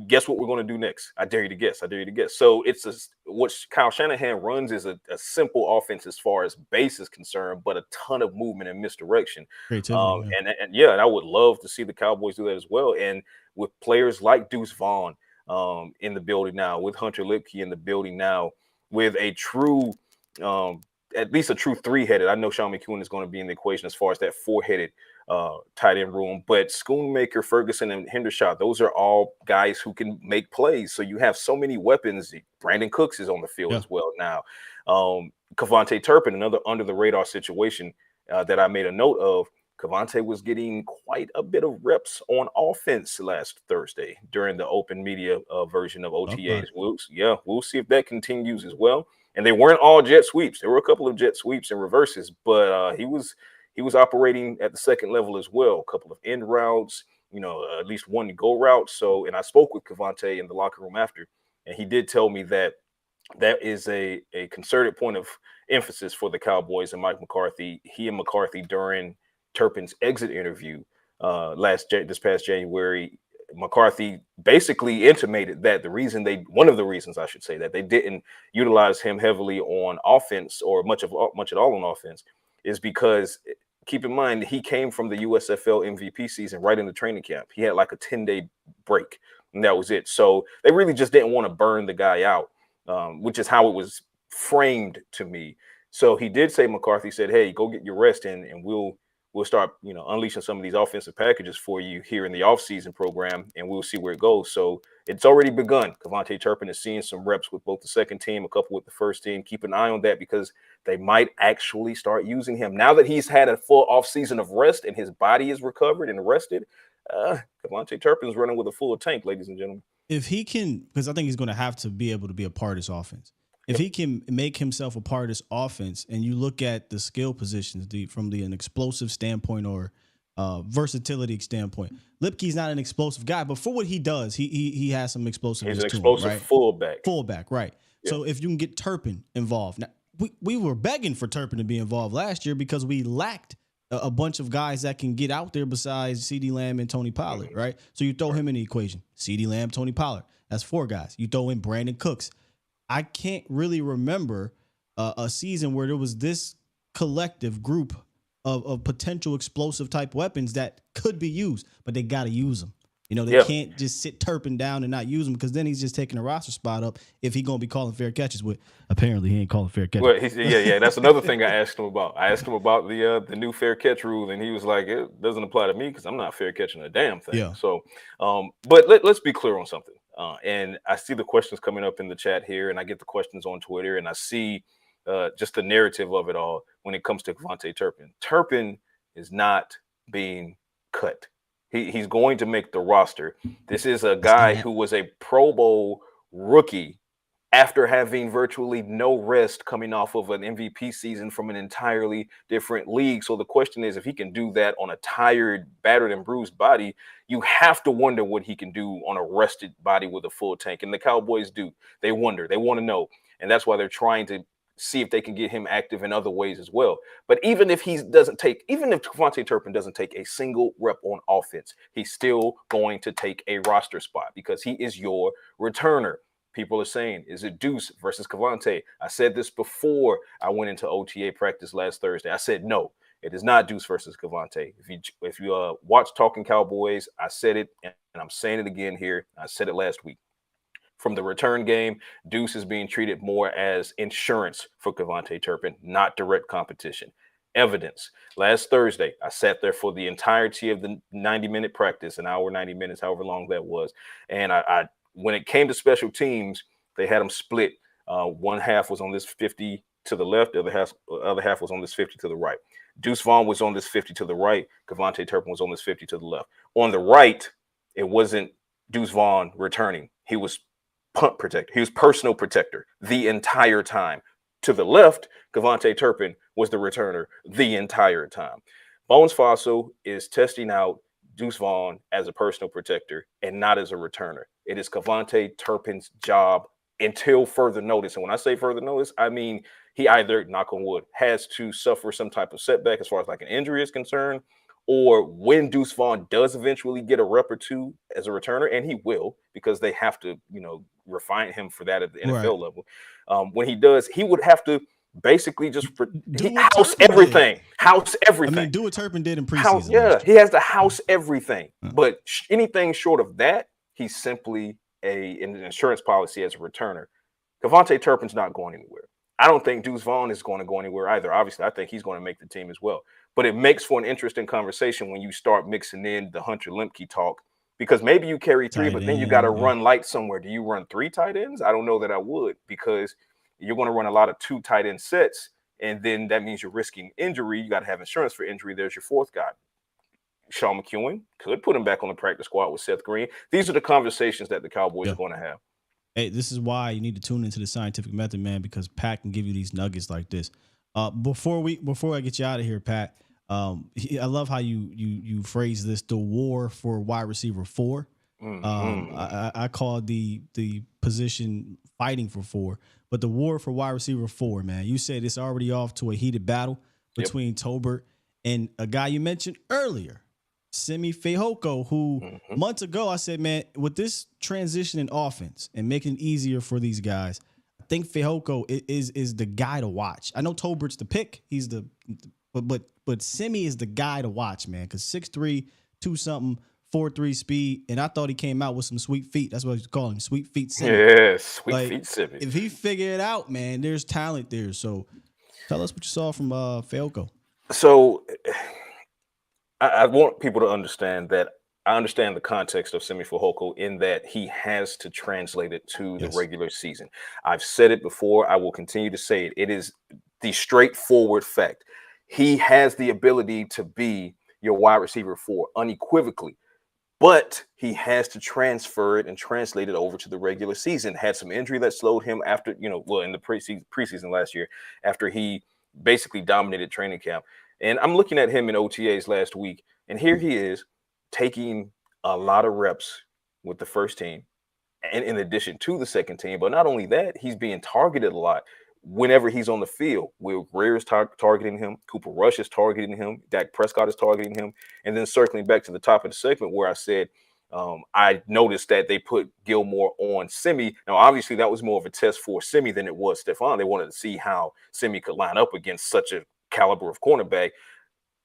guess what we're going to do next? I dare you to guess. I dare you to guess. So it's what Kyle Shanahan runs is a simple offense as far as base is concerned, but a ton of movement and misdirection. And I would love to see the Cowboys do that as well. And with players like Deuce Vaughn in the building now, with Hunter Lipke in the building now, with a true at least a true three-headed. I know Sean McEwen is going to be in the equation as far as that four-headed tight end room, but Schoonmaker, Ferguson, and Hendershot, those are all guys who can make plays. So you have so many weapons. Brandon Cooks is on the field as well now. Kevontae Turpin, another under-the-radar situation that I made a note of. Kevontae was getting quite a bit of reps on offense last Thursday during the open media version of OTAs. Okay. We'll see if that continues as well. And they weren't all jet sweeps. There were a couple of jet sweeps and reverses, but he was operating at the second level as well. A couple of end routes, at least one go route. So, and I spoke with Kevontae in the locker room after, and he did tell me that is a concerted point of emphasis for the Cowboys and Mike McCarthy. He and McCarthy during Turpin's exit interview this past January, McCarthy basically intimated that one of the reasons I should say that they didn't utilize him heavily on offense or much at all on offense is because, keep in mind, he came from the USFL MVP season right in the training camp. He had like a 10-day break, and that was it. So they really just didn't want to burn the guy out, which is how it was framed to me. So he did say, McCarthy said, hey, go get your rest in, and we'll start, unleashing some of these offensive packages for you here in the offseason program, and we'll see where it goes. So it's already begun. Kevontae Turpin is seeing some reps with both the second team, a couple with the first team. Keep an eye on that because they might actually start using him. Now that he's had a full offseason of rest and his body is recovered and rested, Kevontae Turpin's running with a full tank, ladies and gentlemen. If he can, because I think he's going to have to be able to be a part of this offense. If he can make himself a part of this offense, and you look at the skill positions from an explosive standpoint or versatility standpoint, Lipke's not an explosive guy, but for what he does, he has some explosiveness. He's an explosive right? Fullback, right? Yeah. So if you can get Turpin involved, now we were begging for Turpin to be involved last year because we lacked a bunch of guys that can get out there besides CeeDee Lamb and Tony Pollard, right? So you throw him in the equation: CeeDee Lamb, Tony Pollard. That's 4 guys. You throw in Brandon Cooks. I can't really remember a season where there was this collective group of potential explosive type weapons that could be used, but they got to use them. They can't just sit Turpin down and not use them because then he's just taking a roster spot up if he's going to be calling fair catches. With apparently he ain't calling fair catches. Well, that's another thing I asked him about. I asked him about the new fair catch rule, and he was like, it doesn't apply to me because I'm not fair catching a damn thing. Yeah. So, but let's be clear on something. And I see the questions coming up in the chat here, and I get the questions on Twitter, and I see just the narrative of it all when it comes to Kevontae Turpin. Turpin is not being cut. He's going to make the roster. This is a guy who was a Pro Bowl rookie after having virtually no rest coming off of an MVP season from an entirely different league. So the question is, if he can do that on a tired, battered, and bruised body, you have to wonder what he can do on a rested body with a full tank. And the Cowboys do. They wonder. They want to know. And that's why they're trying to see if they can get him active in other ways as well. But even if Kevontae Turpin doesn't take a single rep on offense, he's still going to take a roster spot because he is your returner. People are saying, is it Deuce versus Kevontae? I said this before I went into OTA practice last Thursday. I said, no, it is not Deuce versus Kevontae. If you watch Talking Cowboys, I said it, and I'm saying it again here. I said it last week. From the return game, Deuce is being treated more as insurance for Kevontae Turpin, not direct competition. Evidence. Last Thursday, I sat there for the entirety of the 90-minute practice, an hour, 90 minutes, however long that was. And I when it came to special teams, they had them split. One half was on this 50 to the left, the other half was on this 50 to the right. Deuce Vaughn was on this 50 to the right. Kevontae Turpin was on this 50 to the left. On the right, it wasn't Deuce Vaughn returning. He was punt protector. He was personal protector the entire time. To the left, Kevontae Turpin was the returner the entire time. Bones Fossil is testing out Deuce Vaughn as a personal protector and not as a returner. It is Kevontae Turpin's job until further notice. And when I say further notice, I mean he either, knock on wood, has to suffer some type of setback as far as like an injury is concerned, or when Deuce Vaughn does eventually get a rep or two as a returner, and he will, because they have to, refine him for that at the NFL level. When he does, he would have to basically just house everything. House everything. I mean, do what Turpin did in preseason. He has to house everything. But anything short of that, he's simply an insurance policy as a returner. Kevontae Turpin's not going anywhere. I don't think Deuce Vaughn is going to go anywhere either. Obviously, I think he's going to make the team as well. But it makes for an interesting conversation when you start mixing in the Hunter Lemke talk, because maybe you carry three, but then you got to run light somewhere. Do you run 3 tight ends? I don't know that I would, because you're going to run a lot of 2 tight end sets, and then that means you're risking injury. You got to have insurance for injury. There's your 4th guy. Sean McEwen could put him back on the practice squad with Seth Green. These are the conversations that the Cowboys are going to have. Hey, this is why you need to tune into the scientific method, man, because Pat can give you these nuggets like this. Before I get you out of here, Pat, I love how you phrase this: the war for wide receiver 4. I call the position fighting for 4, but the war for wide receiver 4, man. You said it's already off to a heated battle between Tolbert and a guy you mentioned earlier, Simi Fehoko, who months ago I said, man, with this transition in offense and making it easier for these guys, I think Fehoko is the guy to watch. I know Tolbert's the pick. He's but Simi is the guy to watch, man, because 6'3", 2-something, 4.3 speed, and I thought he came out with some sweet feet. That's what I was calling him, sweet feet Simi. Yeah, sweet feet Simi. If he figured it out, man, there's talent there. So tell us what you saw from Fehoko. So I want people to understand that I understand the context of Simi Fehoko in that he has to translate it to the regular season. I've said it before. I will continue to say it. It is the straightforward fact. He has the ability to be your wide receiver 4 unequivocally, but he has to transfer it and translate it over to the regular season. Had some injury that slowed him after, in the preseason last year, after he basically dominated training camp. And I'm looking at him in OTAs last week, and here he is taking a lot of reps with the first team and in addition to the second team. But not only that, he's being targeted a lot whenever he's on the field. Will Greer is targeting him. Cooper Rush is targeting him. Dak Prescott is targeting him. And then circling back to the top of the segment where I said I noticed that they put Gilmore on Simi. Now, obviously, that was more of a test for Simi than it was Stephon. They wanted to see how Simi could line up against such a caliber of cornerback,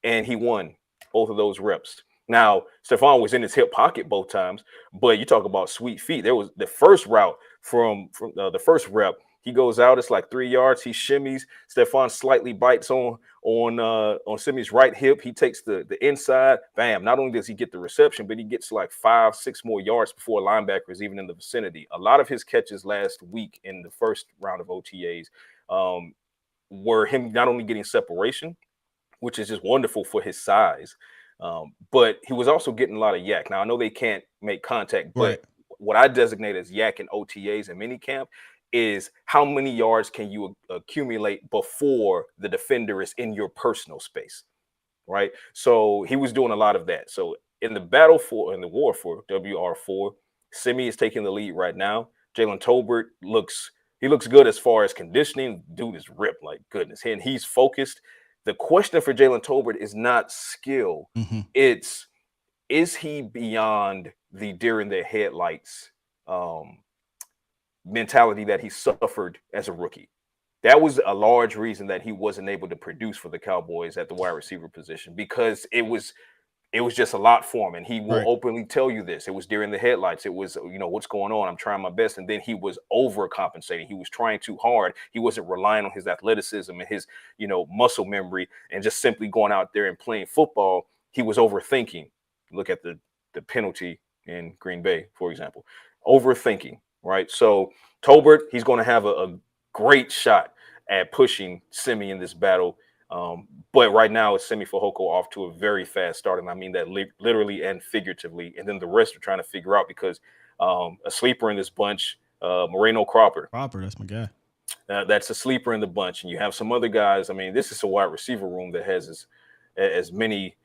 and he won both of those reps. Now, Stephon was in his hip pocket both times, but you talk about sweet feet. There was the first route from the first rep. He goes out, it's like 3 yards. He shimmies. Stephon slightly bites on Simi's right hip. He takes the inside. Bam! Not only does he get the reception, but he gets like 5-6 more yards before a linebacker is even in the vicinity. A lot of his catches last week in the first round of OTAs were him not only getting separation, which is just wonderful for his size, but he was also getting a lot of yak. Now, I know they can't make contact, but what I designate as yak in OTAs and minicamp is how many yards can you accumulate before the defender is in your personal space, right? So he was doing a lot of that. So in the war for WR4, Simi is taking the lead right now. Jalen Tolbert looks good as far as conditioning. Dude is ripped like goodness. And he's focused. The question for Jalen Tolbert is not skill. It's, is he beyond the deer in the headlights mentality that he suffered as a rookie? That was a large reason that he wasn't able to produce for the Cowboys at the wide receiver position, because it was just a lot for him. And he will openly tell you this. It was deer in the headlights. It was, what's going on? I'm trying my best. And then he was overcompensating. He was trying too hard. He wasn't relying on his athleticism and his, muscle memory and just simply going out there and playing football. He was overthinking. Look at the penalty in Green Bay, for example. Overthinking, right? So Tolbert, he's going to have a great shot at pushing Simi in this battle. But right now it's Simi Fehoko off to a very fast start. And I mean that literally and figuratively. And then the rest are trying to figure out, because a sleeper in this bunch, Moreno Cropper. Cropper, that's my guy. That's a sleeper in the bunch. And you have some other guys. I mean, this is a wide receiver room that has as many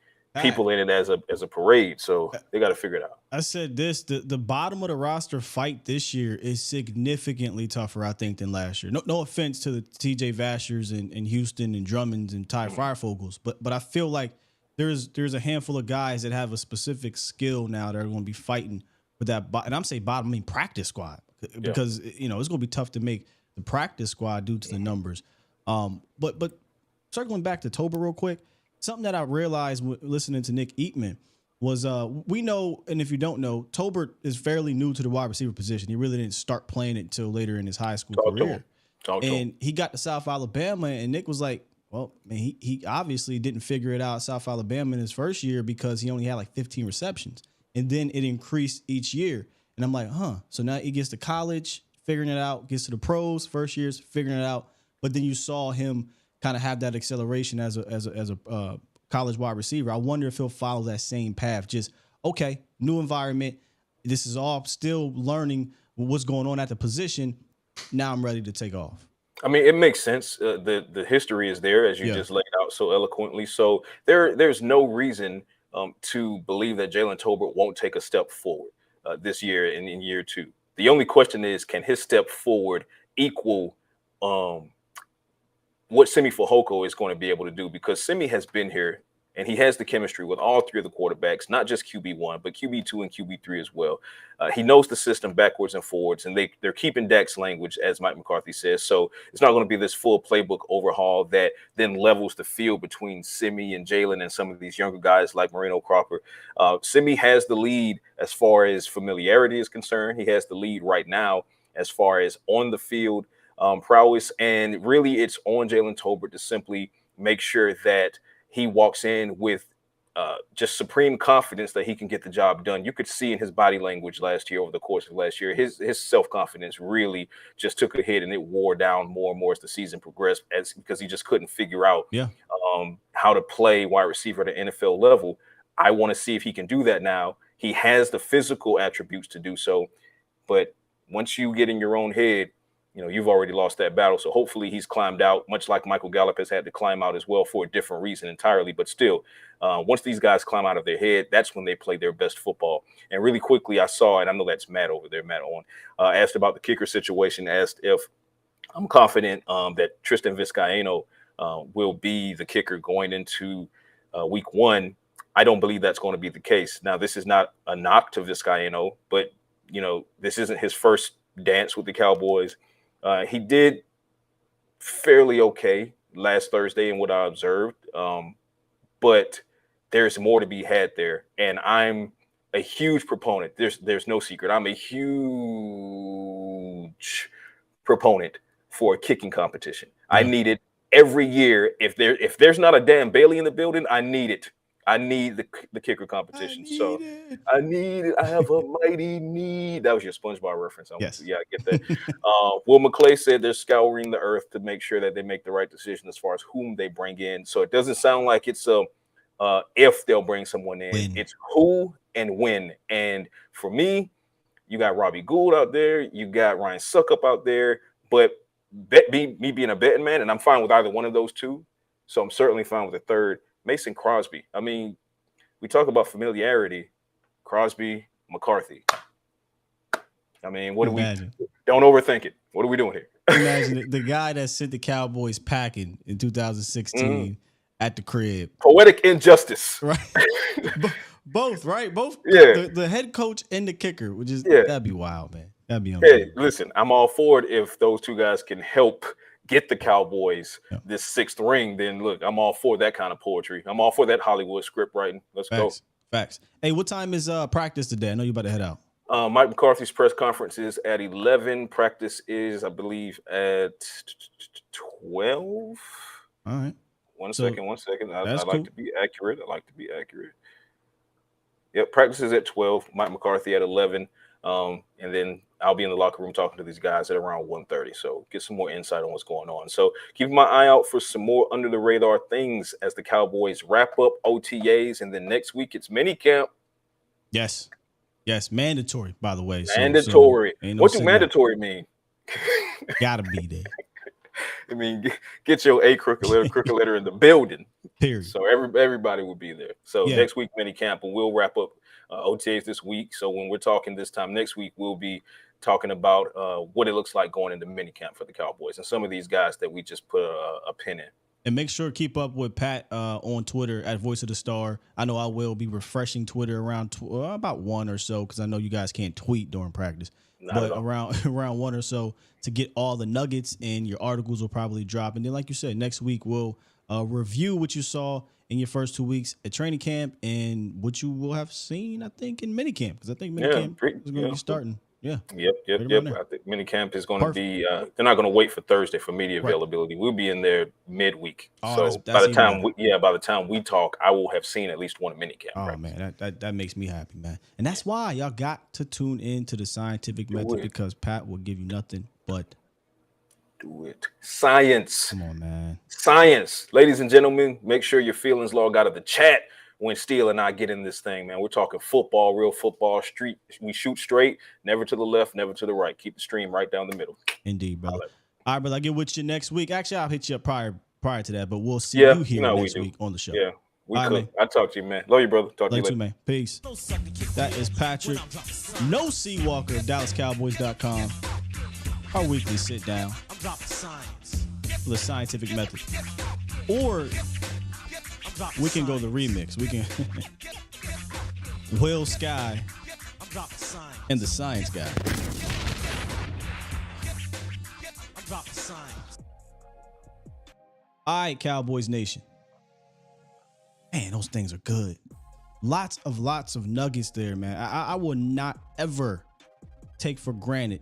people in it as a parade. So they got to figure it out. I said this, the bottom of the roster fight this year is significantly tougher, I think, than last year. No offense to the TJ Vashers and Houston and Drummonds and Ty Firefogels, but I feel like there's a handful of guys that have a specific skill now that are going to be fighting with that. And I'm saying bottom, I mean practice squad, because it's going to be tough to make the practice squad due to the numbers. But circling back to Tolbert real quick, something that I realized listening to Nick Eatman was we know, and if you don't know, Tolbert is fairly new to the wide receiver position. He really didn't start playing it until later in his high school career. Talk to him. And he got to South Alabama, and Nick was like, well, man, he obviously didn't figure it out at South Alabama in his first year because he only had like 15 receptions. And then it increased each year. And I'm like, so now he gets to college, figuring it out, gets to the pros, first year's figuring it out. But then you saw him kind of have that acceleration as a college wide receiver. I wonder if he'll follow that same path. Just, okay, new environment. This is all still learning what's going on at the position. Now I'm ready to take off. I mean, it makes sense. The history is there, as you just laid out so eloquently. So there's no reason to believe that Jalen Tolbert won't take a step forward this year and in year two. The only question is, can his step forward equal what Simi Fehoko is going to be able to do? Because Simi has been here and he has the chemistry with all three of the quarterbacks, not just QB1, but QB2 and QB3 as well. He knows the system backwards and forwards, and they're keeping Dak's language, as Mike McCarthy says. So it's not going to be this full playbook overhaul that then levels the field between Simi and Jalen and some of these younger guys like Marino Cropper. Simi has the lead as far as familiarity is concerned. He has the lead right now as far as on the field prowess, and really it's on Jalen Tolbert to simply make sure that he walks in with just supreme confidence that he can get the job done. You could see in his body language last year, over the course of last year, his self-confidence really just took a hit, and it wore down more and more as the season progressed, because he just couldn't figure out how to play wide receiver at an NFL level. I want to see if he can do that now. He has the physical attributes to do so, but once you get in your own head, you've already lost that battle. So hopefully he's climbed out, much like Michael Gallup has had to climb out as well for a different reason entirely. But still, once these guys climb out of their head, that's when they play their best football. And really quickly, I saw, and I know that's Matt over there, Matt Owen, asked about the kicker situation, asked if I'm confident that Tristan Vizcaino will be the kicker going into week one. I don't believe that's going to be the case. Now, this is not a knock to Vizcaino, but, this isn't his first dance with the Cowboys. He did fairly okay last Thursday in what I observed, but there's more to be had there. And I'm a huge proponent. There's no secret. I'm a huge proponent for a kicking competition. I need it every year. If there's not a Dan Bailey in the building, I need it. I need the kicker competition. I need it. I have a mighty need. That was your SpongeBob reference. Yes. Yeah, I get that. Will McClay said they're scouring the earth to make sure that they make the right decision as far as whom they bring in. So it doesn't sound like it's if they'll bring someone in. It's who and when. And for me, you got Robbie Gould out there. You got Ryan Suckup out there. But me being a betting man, and I'm fine with either one of those two. So I'm certainly fine with the third. Mason Crosby. I mean, we talk about familiarity. Crosby, McCarthy. I mean, what do we don't overthink it. What are we doing here? Imagine the guy that sent the Cowboys packing in 2016 at the crib. Poetic injustice. Right. Both, right? Both. Yeah. The head coach and the kicker, which is that'd be wild, man. That'd be unbelievable. Hey, listen, I'm all for it if those two guys can help get the Cowboys this sixth ring. Then look, I'm all for that kind of poetry. I'm all for that Hollywood script writing. Let's go. Facts. Hey, what time is practice today? I know you about to head out. Mike McCarthy's press conference is at 11. Practice is, I believe, at 12. All right. One second. I like to be accurate. Yep, practice is at 12. Mike McCarthy at 11. And then I'll be in the locker room talking to these guys at around 1:30. So get some more insight on what's going on. So keep my eye out for some more under the radar things as the Cowboys wrap up OTAs. And then next week it's minicamp. Yes. Mandatory, by the way. Mandatory. What do mandatory mean? Gotta be there. I mean, get your crooked letter in the building. Period. So everybody will be there. So next week minicamp, and we'll wrap up OTAs this week. So when we're talking this time next week, we'll be talking about what it looks like going into minicamp for the Cowboys and some of these guys that we just put a pin in. And make sure to keep up with Pat on Twitter at Voice of the Star. I know I will be refreshing Twitter around about 1 or so, because I know you guys can't tweet during practice. But around 1 or so to get all the nuggets, and your articles will probably drop. And then, like you said, next week we'll review what you saw in your first 2 weeks at training camp and what you will have seen, I think, in minicamp, because I think minicamp is going to be starting Yeah. Yep. Right around there. I think minicamp is going to be. They're not going to wait for Thursday for media availability. We'll be in there midweek. Oh, So that's by the even time better. by the time we talk, I will have seen at least one minicamp. Oh practice. man, that makes me happy, man. And that's why y'all got to tune in to the scientific method, because Pat will give you nothing but do it. Science. Come on, man. Science. Ladies and gentlemen, make sure your feelings log out of the chat when Steele and I get in this thing, man. We're talking football, real football, street. We shoot straight, never to the left, never to the right. Keep the stream right down the middle. Indeed, brother. All right, brother. I'll get with you next week. Actually, I'll hit you up prior to that, but we'll see you here next week on the show. Yeah, we All could. Right, I'll talk to you, man. Love you, brother. Talk to you later. Too, man. Peace. That is Patrick No C Walker of DallasCowboys.com. Our weekly sit down for the scientific method. Or we can go the remix. We can Will Sky and the Science Guy. All right, Cowboys Nation. Man, those things are good. Lots of nuggets there, man. I will not ever take for granted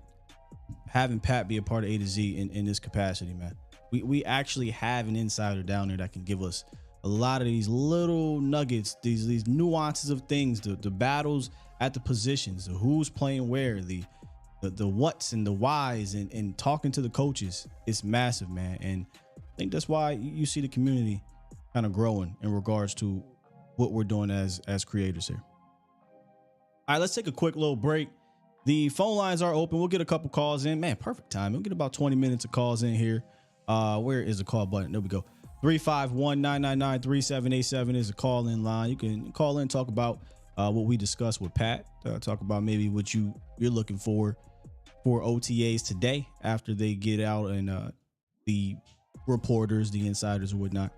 having Pat be a part of A to Z in this capacity, man. We actually have an insider down there that can give us a lot of these little nuggets, these nuances of things, the battles at the positions, the who's playing where, the what's and the whys, and talking to the coaches. It's massive, man. And I think that's why you see the community kind of growing in regards to what we're doing as creators here. All right, let's take a quick little break. The phone lines are open. We'll get a couple calls in. Man, perfect time. We'll get about 20 minutes of calls in here. Where is the call button? There we go. 351-999-3787 is a call-in line. You can call in, talk about what we discussed with Pat. Talk about maybe what you're looking for OTAs today after they get out, and the reporters, the insiders or whatnot,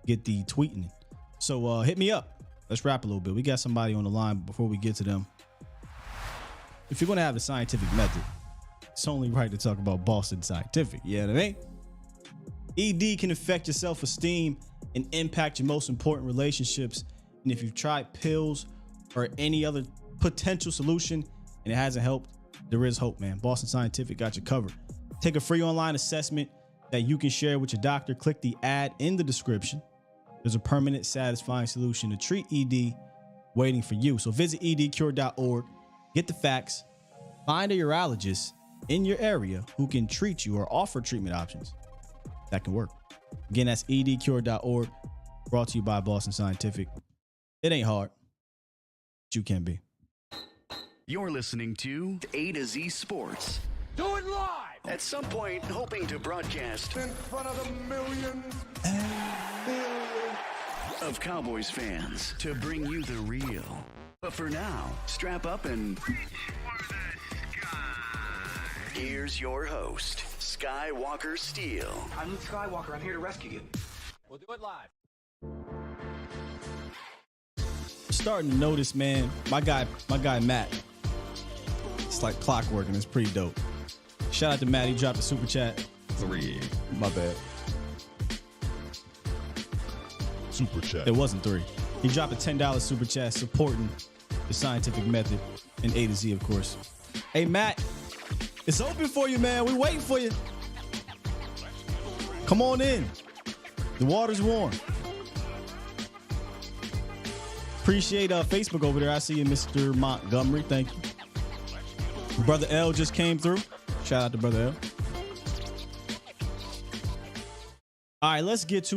get the tweeting. So hit me up. Let's rap a little bit. We got somebody on the line, but before we get to them, if you're going to have the scientific method, it's only right to talk about Boston Scientific. You know what I mean? ED can affect your self-esteem and impact your most important relationships. And if you've tried pills or any other potential solution and it hasn't helped, there is hope, man. Boston Scientific got you covered. Take a free online assessment that you can share with your doctor. Click the ad in the description. There's a permanent, satisfying solution to treat ED waiting for you. So visit edcure.org, get the facts, find a urologist in your area who can treat you or offer treatment options that can work. Again, that's edcure.org, brought to you by Boston Scientific. It ain't hard, but you can be. You're listening to A to Z Sports. Do it live! At some point, hoping to broadcast In front of the millions of Cowboys fans to bring you the real. But for now, strap up and here's your host, Skywalker Steele. I'm Luke Skywalker. I'm here to rescue you. We'll do it live. Starting to notice, man, my guy Matt. It's like clockwork, and it's pretty dope. Shout out to Matt. He dropped a super chat. 3. My bad. Super chat. It wasn't 3. He dropped a $10 super chat supporting the scientific method and A to Z, of course. Hey, Matt, it's open for you, man. We're waiting for you. Come on in. The water's warm. Appreciate Facebook over there. I see you, Mr. Montgomery. Thank you. Brother L just came through. Shout out to Brother L. All right, let's get to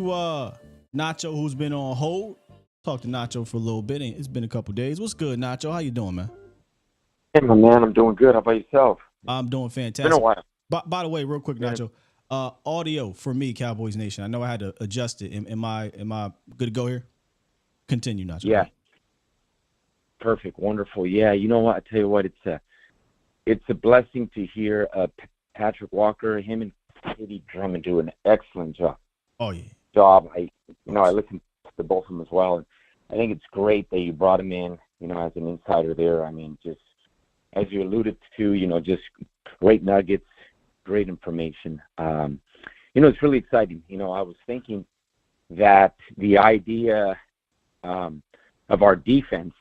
Nacho, who's been on hold. Talk to Nacho for a little bit. It's been a couple days. What's good, Nacho? How you doing, man? Hey, my man, I'm doing good. How about yourself? I'm doing fantastic. Been a while. By the way, real quick, Nacho, audio for me, Cowboys Nation. I know I had to adjust it. Am I good to go here? Continue, Nacho. Yeah. Perfect. Wonderful. Yeah. You know what? I tell you what, it's a blessing to hear Patrick Walker, him and Katie Drummond do an excellent job. Oh yeah. I listened to both of them as well, and I think it's great that you brought him in, as an insider there. I mean, just as you alluded to, just great nuggets, great information. It's really exciting. I was thinking that the idea of our defense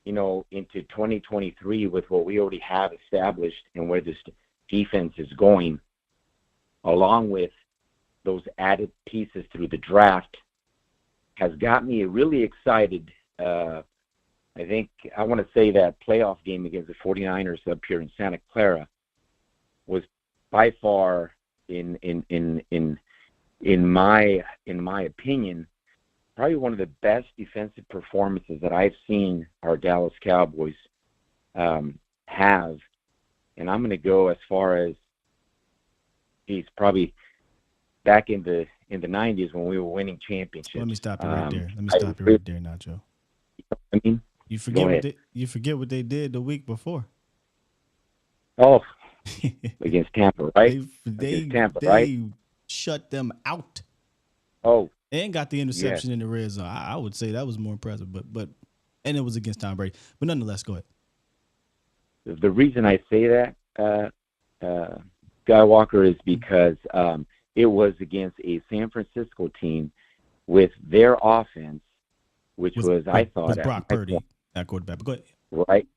into 2023 with what we already have established and where this defense is going, along with those added pieces through the draft, has got me really excited. I think I want to say that playoff game against the 49ers up here in Santa Clara was by far, in my opinion, probably one of the best defensive performances that I've seen our Dallas Cowboys have. And I'm going to go as far as he's probably back in the 90s when we were winning championships. Let me stop you right there. Nacho. I mean, you forget what they did the week before. Oh, against Tampa, right? They shut them out. Oh, and got the interception in the red zone. I would say that was more impressive, but and it was against Tom Brady. But nonetheless, go ahead. The reason I say that, Skywalker, is because it was against a San Francisco team with their offense, which was I thought, with Brock Purdy at quarterback. But go ahead. Right?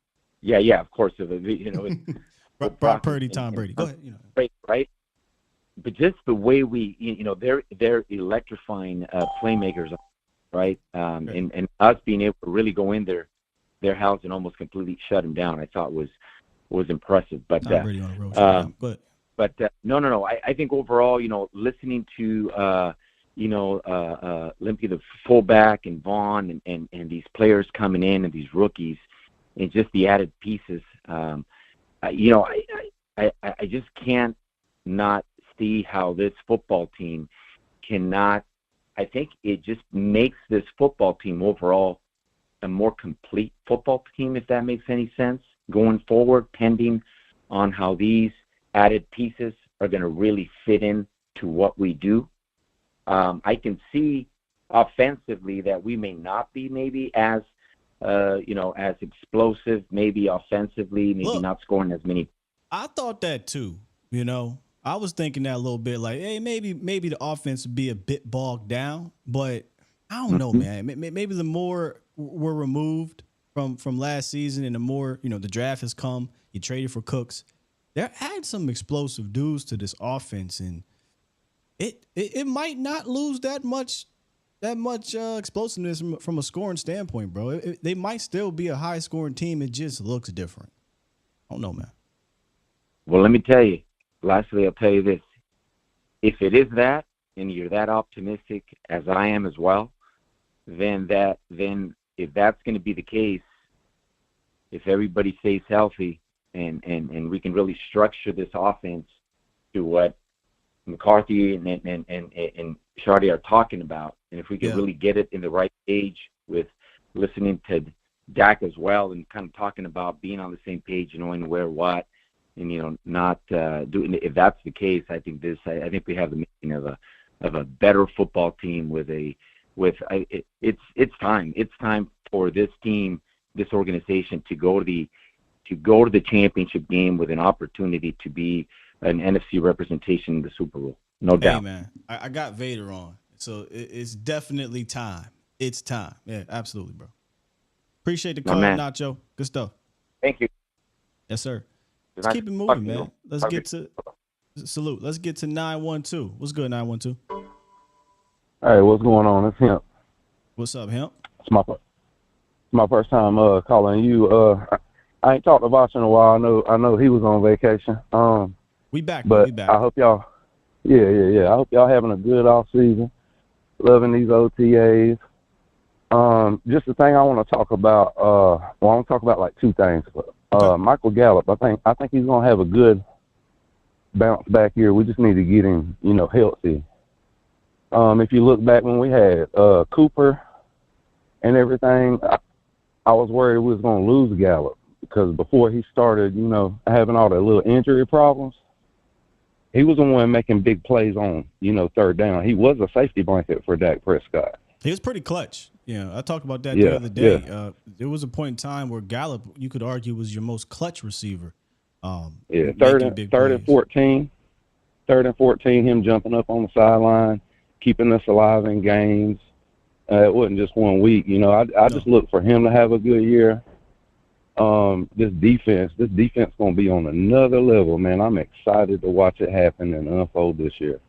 Yeah, of course. Brock Purdy, Tom Brady. Go ahead. Right. But just the way they're electrifying playmakers, right? And us being able to really go in their house and almost completely shut them down, I thought was impressive. But Tom Brady on the road. Go ahead. But no. I think overall, listening to Limpy, the fullback, and Vaughn, and these players coming in, and these rookies, and just the added pieces, I just can't not see how this football team cannot. I think it just makes this football team overall a more complete football team, if that makes any sense, going forward, pending on how these added pieces are going to really fit in to what we do. I can see offensively that we may not be maybe as as explosive, maybe offensively, maybe not scoring as many. I thought that too. I was thinking that a little bit, like, hey, maybe the offense would be a bit bogged down, but I don't know, man. Maybe the more we're removed from last season, and the more the draft has come, you traded for Cooks. There add some explosive dudes to this offense, and it might not lose that much explosiveness from a scoring standpoint, bro. They might still be a high scoring team. It just looks different. I don't know, man. Well, let me tell you. Lastly, I'll tell you this. If it is that, and you're that optimistic as I am as well, then if that's going to be the case, if everybody stays healthy and we can really structure this offense to what McCarthy and Shardy are talking about, and if we can really get it in the right page with listening to Dak as well, and kind of talking about being on the same page, knowing where what, and not doing. If that's the case, I think we have the making of a better football team it's time for this team, this organization to go to the championship game with an opportunity to be an NFC representation in the Super Bowl. No doubt. Hey, man, I got Vader on, so it's definitely time. It's time. Yeah, absolutely, bro. Appreciate the call, Nacho. Good stuff. Thank you. Yes, sir. Let's keep it moving, man. Let's get to 912. What's good, 912? Hey, what's going on? It's Hemp. What's up, Hemp? It's my first time calling you. I ain't talked about you in a while. I know he was on vacation. We back. I hope y'all. Yeah. I hope y'all having a good off season. Loving these OTAs. Just the thing I want to talk about. I want to talk about like two things. Michael Gallup, I think he's gonna have a good bounce back here. We just need to get him, healthy. If you look back when we had Cooper and everything, I was worried we was gonna lose Gallup because before he started, having all the little injury problems, he was the one making big plays on, third down. He was a safety blanket for Dak Prescott. He was pretty clutch. I talked about that the other day. Yeah. There was a point in time where Gallup, you could argue, was your most clutch receiver. Third and 14, him jumping up on the sideline, keeping us alive in games. It wasn't just 1 week. I just look for him to have a good year. this defense gonna be on another level, man. I'm excited to watch it happen and unfold this year.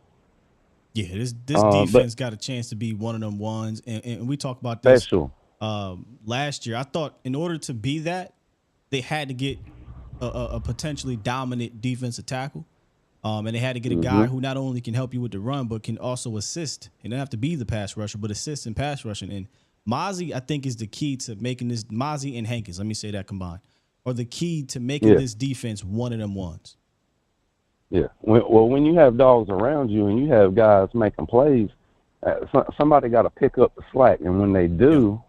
Yeah, this defense got a chance to be one of them ones, and we talked about this special. Last year. I thought in order to be that, they had to get a potentially dominant defensive tackle, and they had to get a guy who not only can help you with the run but can also assist. He doesn't have to be the pass rusher, but assist in pass rushing. And Mozzie, I think, is the key to making this. Mozzie and Hankins, let me say that combined, are the key to making this defense one of them ones. Yeah. When you have dogs around you and you have guys making plays, somebody got to pick up the slack. And when they do,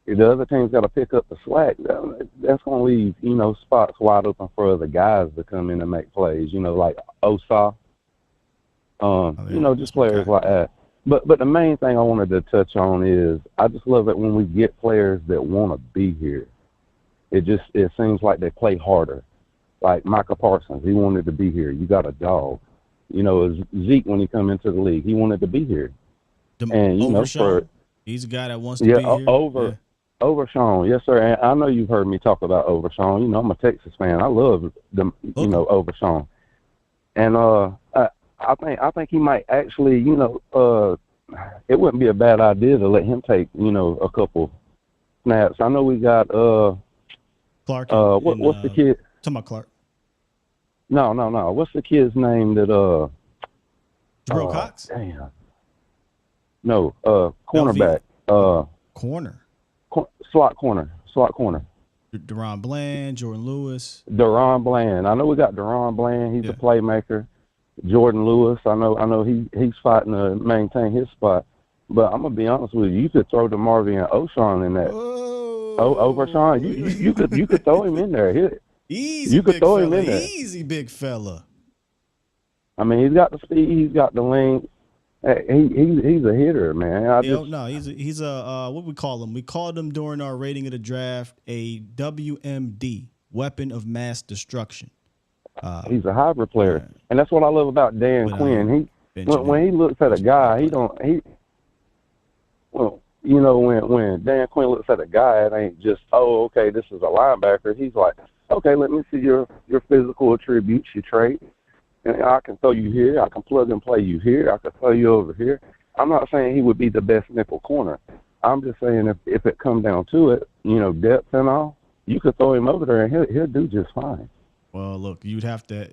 the other team's got to pick up the slack. That's going to leave, spots wide open for other guys to come in and make plays, like Osa, just players like that. But the main thing I wanted to touch on is I just love it when we get players that want to be here. It seems like they play harder. Like Micah Parsons, he wanted to be here. You got a dog. Zeke, when he come into the league, he wanted to be here. He's a guy that wants to be here. Overshawn, yes sir. And I know you've heard me talk about Overshawn. I'm a Texas fan. I love them. Overshawn. And I think he might actually, it wouldn't be a bad idea to let him take, a couple snaps. I know we got Clark. What's the kid? Talking about Clark. No. What's the kid's name that Jabril Cox? Damn. No, cornerback. Slot corner. Deron Bland, Jordan Lewis. Deron Bland. I know we got Deron Bland. He's a playmaker. Jordan Lewis. I know he's fighting to maintain his spot. But I'm gonna be honest with you. You could throw DeMarvion O'Shawn in that. Overshawn. You could throw him in there. Easy, big fella. I mean, he's got the speed, he's got the length. He's a hitter, man. He's a what we call him? We called him during our rating of the draft a WMD, weapon of mass destruction. He's a hybrid player, and that's what I love about Dan Quinn. When he looks at a guy, when Dan Quinn looks at a guy, it ain't just, okay, this is a linebacker. He's like, okay, let me see your physical attributes, your traits. And I can throw you here. I can plug and play you here. I can throw you over here. I'm not saying he would be the best nickel corner. I'm just saying if it comes down to it, depth and all, you could throw him over there and he'll do just fine. Well, look, you'd have to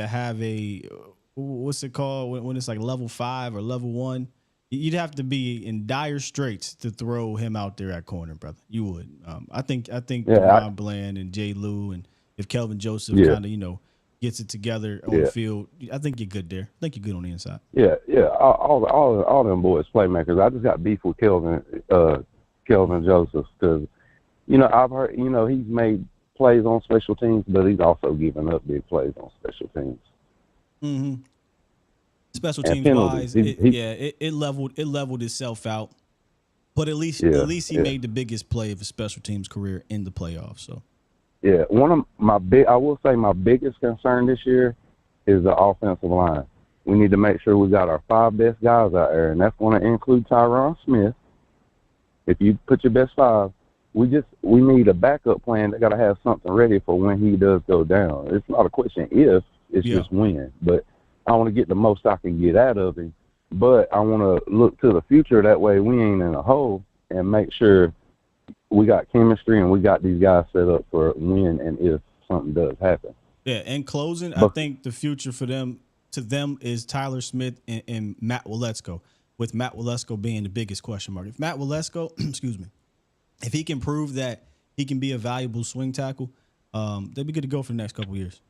have a, what's it called when it's like level 5 or level 1? You'd have to be in dire straits to throw him out there at corner, brother. You would. I think Deron Bland and Jay Lou, and if Kelvin Joseph kind of gets it together on the field, I think you're good there. I think you're good on the inside. Yeah. All them boys playmakers. I just got beef with Kelvin Joseph because I've heard he's made plays on special teams, but he's also given up big plays on special teams. Mm-hmm. Special teams wise, it leveled itself out, but at least he made the biggest play of his special teams career in the playoffs. So yeah, I will say my biggest concern this year is the offensive line. We need to make sure we got our 5 best guys out there, and that's going to include Tyron Smith. If you put your best 5, we need a backup plan. They got to have something ready for when he does go down. It's not a question if, it's just when, but I want to get the most I can get out of him, but I want to look to the future. That way we ain't in a hole, and make sure we got chemistry and we got these guys set up for when and if something does happen. Yeah, in closing, I think the future for them is Tyler Smith and Matt Waletzko, with Matt Waletzko being the biggest question mark. If Matt Waletzko, if he can prove that he can be a valuable swing tackle, they'd be good to go for the next couple of years.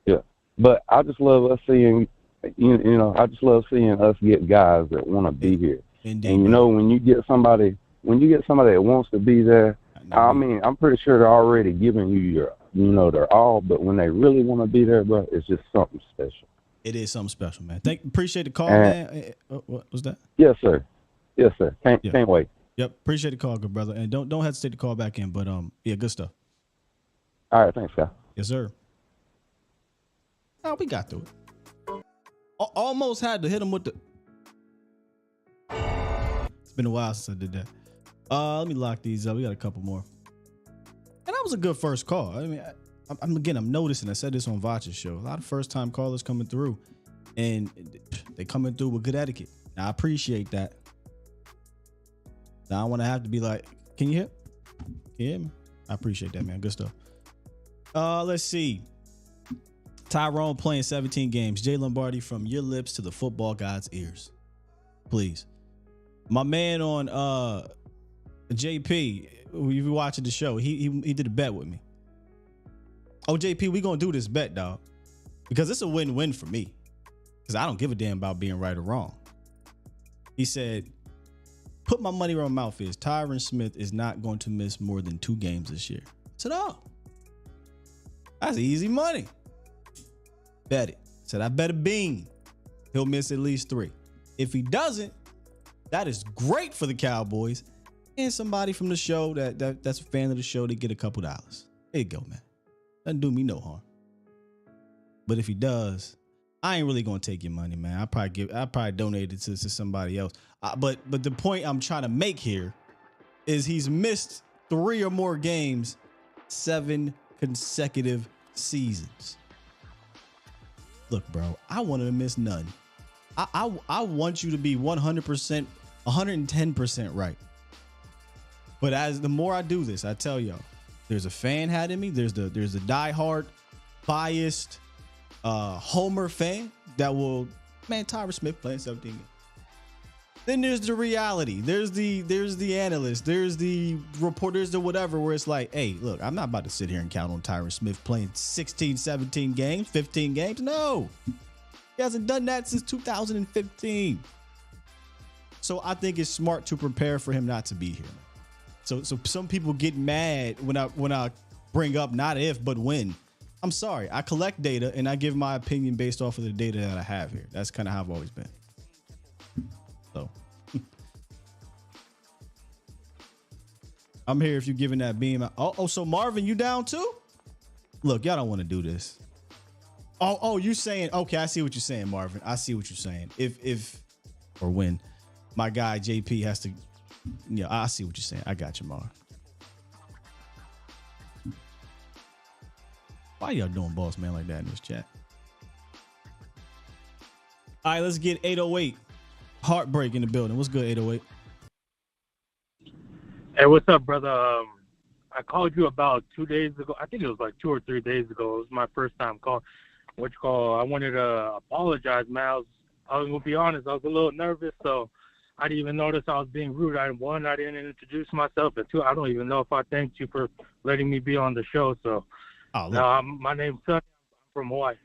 Yeah. But I just love us seeing, I just love seeing us get guys that want to be here. Indeed, and when you get somebody that wants to be there, I mean, I'm pretty sure they're already giving you their all. But when they really want to be there, bro, it's just something special. It is something special, man. Appreciate the call, man. What was that? Yes, sir. Can't wait. Yep, appreciate the call, good brother, and don't hesitate to call back in. But good stuff. All right, thanks, guy. Yes, sir. Oh, we got through it. Almost had to hit him with the. It's been a while since I did that. Let me lock these up. We got a couple more. was a good first call. I mean, I'm noticing. I said this on Vacha's show. A lot of first time callers coming through, and they coming through with good etiquette. Now, I appreciate that. Now I want to have to be like, can you hear? Can you hear me? I appreciate that, man. Good stuff. Let's see. Tyrone playing 17 games. Jay Lombardi, from your lips to the football god's ears, please. My man on JP, you watching the show, he did a bet with me. Oh, JP, we gonna do this bet, dog, because it's a win-win for me, because I don't give a damn about being right or wrong. He said, put my money where my mouth is. Tyron Smith is not going to miss more than 2 games this year. I said, oh, that's easy money. Bet it. Said, I bet a bean he'll miss at least 3. If he doesn't, that is great for the Cowboys and somebody from the show that's a fan of the show. They get a couple dollars. There you go, man. Doesn't do me no harm. But if he does, I ain't really gonna take your money, man. I probably donate it to somebody else. But the point I'm trying to make here is he's missed 3 or more games, 7 consecutive seasons. Look, bro, I want him to miss none. I want you to be 100%, 110% right. But as the more I do this, I tell y'all, there's a fan hat in me. There's the diehard, biased Homer fan that will, man, Tyron Smith playing 17 games. Then there's the reality. There's the analyst. There's the reporter. There's the whatever, where it's like, hey, look, I'm not about to sit here and count on Tyron Smith playing 16, 17 games, 15 games. No, he hasn't done that since 2015. So I think it's smart to prepare for him not to be here. So some people get mad when I bring up not if, but when. I'm sorry. I collect data and I give my opinion based off of the data that I have here. That's kind of how I've always been. So I'm here if you're giving that beam. Oh, so Marvin, you down too? Look, y'all don't want to do this. Oh, you saying, okay, I see what you're saying, Marvin. I see what you're saying. If or when my guy JP has to, yeah, I see what you're saying. I got you, Marv. Why y'all doing boss man like that in this chat? All right, let's get 808. Heartbreak in the building. What's good, 808? Hey, what's up, brother? I called you about 2 days ago. I think it was like 2 or 3 days ago. It was my first time call. I wanted to apologize, man. I was gonna be honest. I was a little nervous, so I didn't even notice I was being rude. I didn't introduce myself, and 2, I don't even know if I thanked you for letting me be on the show. So, my name's Sonny. I'm from Hawaii.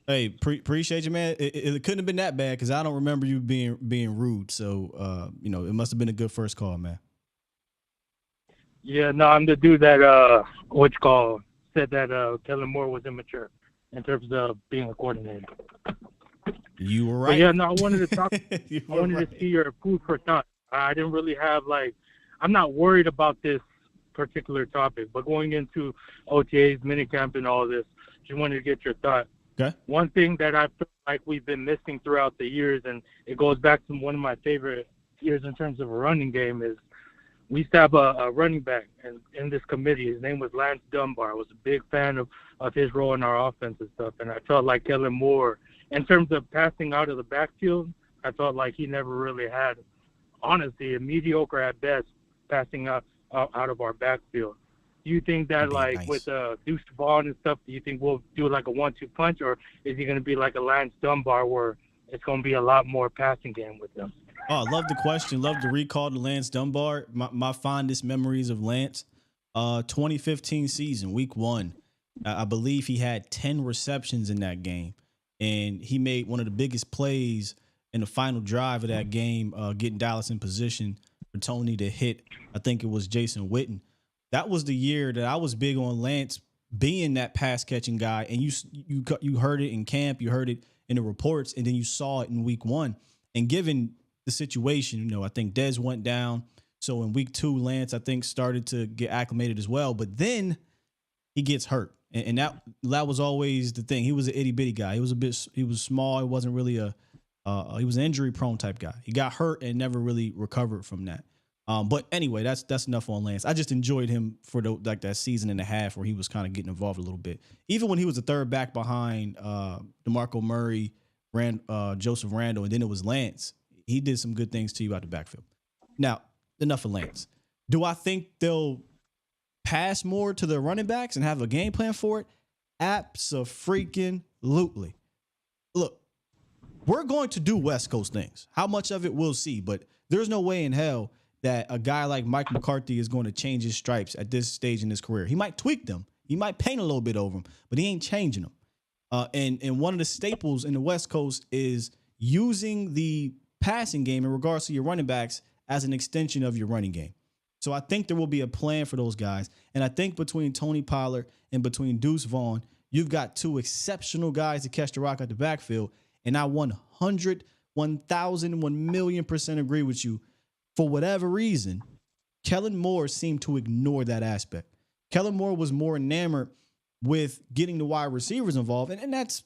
Hey, appreciate you, man. It couldn't have been that bad because I don't remember you being rude. So, it must have been a good first call, man. Yeah, no, I'm the dude that said that Kellen Moore was immature in terms of being a coordinator. You were right. But yeah, no, I wanted to talk. I wanted to see your food for thought. I didn't really have I'm not worried about this particular topic, but going into OTAs, minicamp, and all this, just wanted to get your thought. Okay. One thing that I feel like we've been missing throughout the years, and it goes back to one of my favorite years in terms of a running game, is we used to have a running back in this committee. His name was Lance Dunbar. I was a big fan of his role in our offense and stuff, and I felt like Kellen Moore, in terms of passing out of the backfield, I felt like he never really had, honestly, a mediocre at best passing out of our backfield. Do you think that, with Deuce Vaughn and stuff, do you think we'll do like a 1-2 punch, or is he going to be like a Lance Dunbar where it's going to be a lot more passing game with them? Oh, I love the question. Love the recall to Lance Dunbar. My fondest memories of Lance, 2015 season, week 1. I believe he had 10 receptions in that game, and he made one of the biggest plays in the final drive of that game, getting Dallas in position for Tony to hit. I think it was Jason Witten. That was the year that I was big on Lance being that pass catching guy, and you heard it in camp, you heard it in the reports, and then you saw it in week 1. And given the situation, I think Dez went down, so in week 2, Lance I think started to get acclimated as well, but then he gets hurt, and that was always the thing. He was an itty bitty guy. He was small. He wasn't really he was an injury prone type guy. He got hurt and never really recovered from that. But anyway, that's enough on Lance. I just enjoyed him for that season and a half where he was kind of getting involved a little bit. Even when he was a third back behind DeMarco Murray, Joseph Randle, and then it was Lance. He did some good things to you out the backfield. Now, enough of Lance. Do I think they'll pass more to the running backs and have a game plan for it? Abso-freaking-lutely. Look, we're going to do West Coast things. How much of it we'll see, but there's no way in hell that a guy like Mike McCarthy is going to change his stripes at this stage in his career. He might tweak them. He might paint a little bit over them, but he ain't changing them. And one of the staples in the West Coast is using the passing game in regards to your running backs as an extension of your running game. So I think there will be a plan for those guys. And I think between Tony Pollard and between Deuce Vaughn, you've got two exceptional guys to catch the rock at the backfield. And I 100, 1,000, 1,000,000% agree with you. For whatever reason, Kellen Moore seemed to ignore that aspect. Kellen Moore was more enamored with getting the wide receivers involved. And that's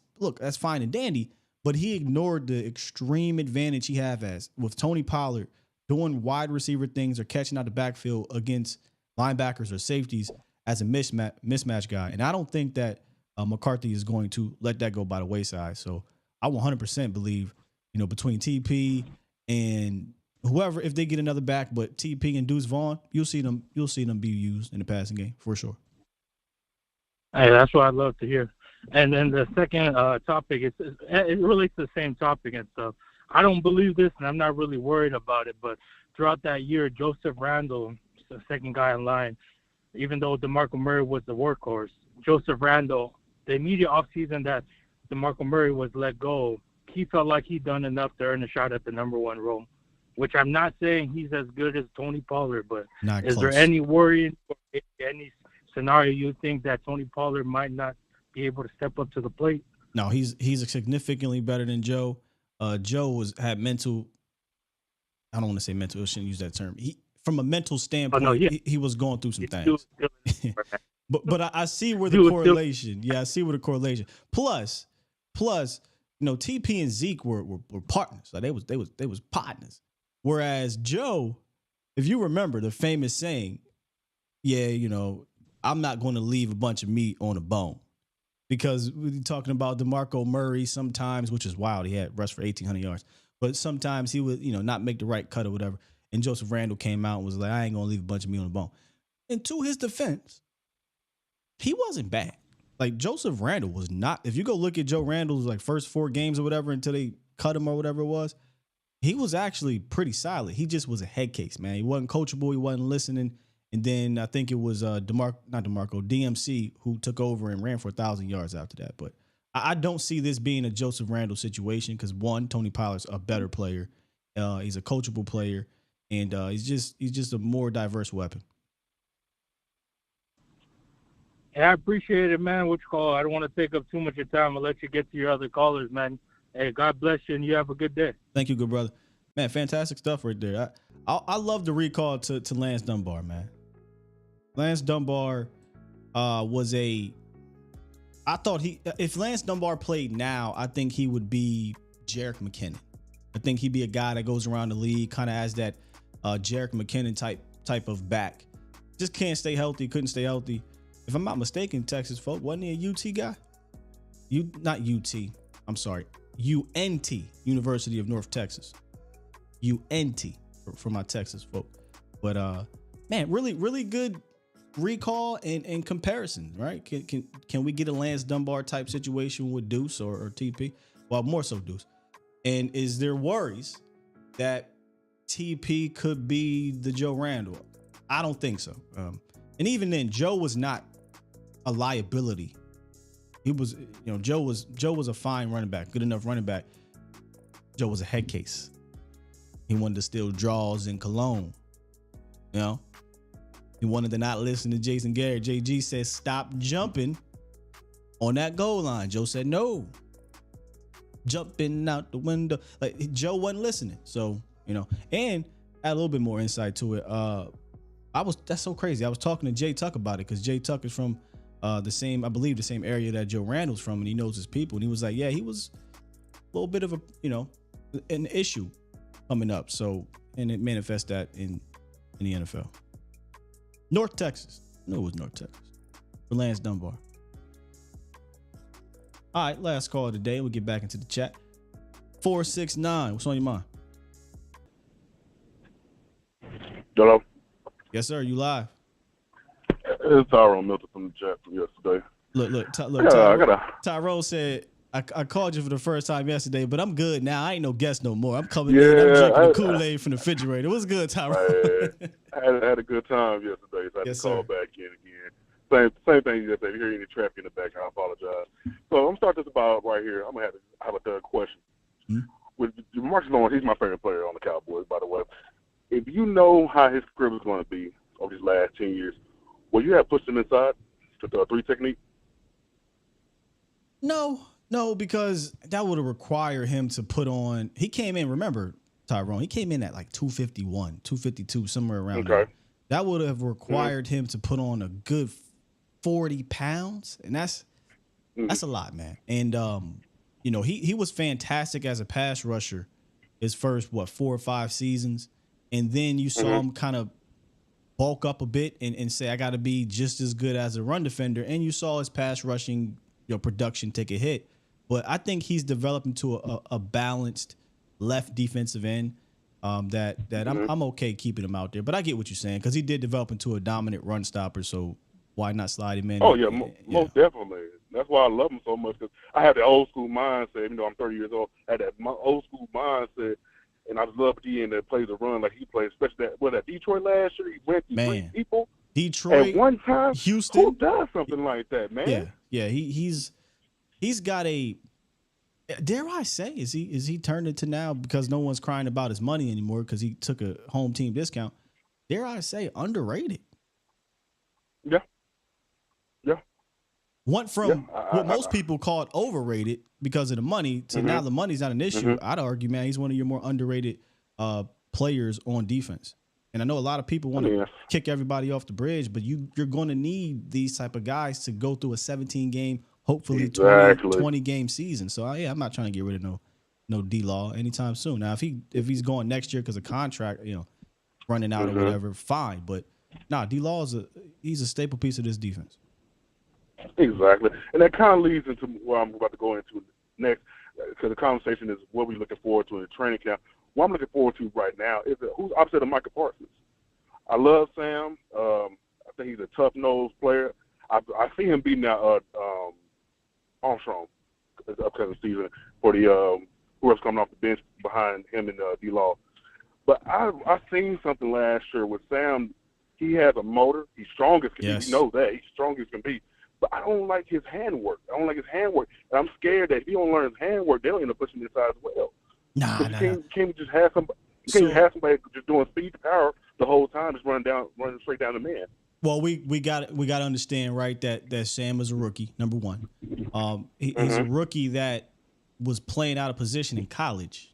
fine and dandy, but he ignored the extreme advantage he has with Tony Pollard doing wide receiver things or catching out the backfield against linebackers or safeties as a mismatch guy. And I don't think that McCarthy is going to let that go by the wayside. So I 100% believe, between TP and whoever, if they get another back, but TP and Deuce Vaughn, you'll see them be used in the passing game for sure. Hey, that's what I'd love to hear. And then the second topic, it relates to the same topic and stuff. I don't believe this, and I'm not really worried about it, but throughout that year, Joseph Randle, the second guy in line, even though DeMarco Murray was the workhorse, Joseph Randle, the immediate offseason that DeMarco Murray was let go, he felt like he'd done enough to earn a shot at the number one role, which I'm not saying he's as good as Tony Pollard, but is there any worry or any scenario you think that Tony Pollard might not be able to step up to the plate? No, he's significantly better than Joe. Joe had mental. I don't want to say mental. I shouldn't use that term. From a mental standpoint, he was going through some things. but I see where the correlation. Yeah, I see where the correlation. Plus, TP and Zeke were partners. Like they was partners. Whereas Joe, if you remember the famous saying, I'm not going to leave a bunch of meat on a bone. Because we're talking about DeMarco Murray sometimes, which is wild. He had rushed for 1,800 yards. But sometimes he would, not make the right cut or whatever. And Joseph Randle came out and was like, I ain't going to leave a bunch of meat on the bone. And to his defense, he wasn't bad. Like, Joseph Randle was not. If you go look at Joe Randle's, first 4 games or whatever until they cut him or whatever it was, he was actually pretty solid. He just was a head case, man. He wasn't coachable. He wasn't listening. And then I think it was DMC who took over and ran for 1,000 yards after that. But I don't see this being a Joseph Randle situation because, one, Tony Pollard's a better player. He's a coachable player, and he's just a more diverse weapon. Yeah, I appreciate it, man. What you call? I don't want to take up too much of your time. I'll let you get to your other callers, man. Hey, God bless you, and you have a good day. Thank you, good brother. Man, fantastic stuff right there. I love the recall to Lance Dunbar, man. Lance Dunbar I thought if Lance Dunbar played now, I think he would be Jerick McKinnon. I think he'd be a guy that goes around the league, kind of has that Jerick McKinnon type of back. Just can't stay healthy, couldn't stay healthy. If I'm not mistaken, Texas folk, wasn't he a UT guy? Not UT, I'm sorry. UNT, University of North Texas. UNT for my Texas folk. But man, really, really good recall and comparison, right? Can we get a Lance Dunbar type situation with Deuce or TP? Well, more so Deuce. And is there worries that TP could be the Joe Randle? I don't think so. And even then, Joe was not a liability. He was, Joe was a fine running back, good enough running back. Joe was a head case. He wanted to steal draws in Cologne. He wanted to not listen to Jason Garrett. JG said, stop jumping on that goal line. Joe said, no. Jumping out the window. Like, Joe wasn't listening. So, and add a little bit more insight to it. That's so crazy. I was talking to Jay Tuck about it because Jay Tuck is from the same area that Joe Randle's from, and he knows his people. And he was like, yeah, he was a little bit of an issue coming up. So, and it manifests that in in the NFL. North Texas. No, it was North Texas. For Lance Dunbar. All right, last call of the day. We'll get back into the chat. 469. What's on your mind? Hello. Yes, sir. You live. It's Tyrone Milton from the chat from yesterday. Look. Tyrone said, I called you for the first time yesterday, but I'm good now. I ain't no guest no more. I'm coming in. I'm drinking the Kool-Aid from the refrigerator. What's good, Tyrone? I had a good time yesterday, so I had to call back in again. Same thing you just said. If you hear any traffic in the back, I apologize. So I'm starting this about right here. I'm going to have a third question. With Marcus Lawrence, he's my favorite player on the Cowboys, by the way. If you know how his career was going to be over these last 10 years, will you have pushed him inside to the 3 technique? No, because that would have required him to put on. He came in, remember, Tyrone, he came in at like 251, 252, somewhere around there. That would have required him to put on a good 40 pounds. And that's a lot, man. And, he was fantastic as a pass rusher his first, 4 or 5 seasons. And then you saw him kind of bulk up a bit and say, I got to be just as good as a run defender. And you saw his pass rushing production take a hit. But I think he's developed into a balanced left defensive end that I'm okay keeping him out there. But I get what you're saying because he did develop into a dominant run stopper. So why not slide him in? Oh, yeah, most definitely. That's why I love him so much because I have the old school mindset. Even though I'm 30 years old, I had that old school mindset. And I just love DN that plays a run like he plays, especially that Detroit last year. He went through 3 people. Detroit, at one time, Houston. Who does something like that, man? Yeah. He's got a. Dare I say, is he turned into now because no one's crying about his money anymore because he took a home team discount? Dare I say, underrated? Yeah. Went from what most people call it overrated because of the money to now the money's not an issue. I'd argue, man, he's one of your more underrated players on defense. And I know a lot of people want to kick everybody off the bridge, but you're going to need these type of guys to go through a 17-game, hopefully 20-game season. So, I'm not trying to get rid of no D-Law anytime soon. Now, if he's going next year because of contract, running out or whatever, fine. But, D-Law he's a staple piece of this defense. Exactly. And that kind of leads into what I'm about to go into next, because the conversation is what we're looking forward to in the training camp. What I'm looking forward to right now is who's opposite of Micah Parsons. I love Sam. I think he's a tough-nosed player. I see him beating out Armstrong this upcoming season for the whoever's coming off the bench behind him and D-Law. But I seen something last year with Sam. He has a motor. He's strong as can be. You know that. He's strong as can be. But I don't like his handwork. And I'm scared that if he don't learn his handwork, they'll end up pushing him inside as well. You can't just have somebody. Somebody just doing speed to power the whole time, just running straight down the man. Well, we got to understand, right, that Sam is a rookie. Number one, he's a rookie that was playing out of position in college.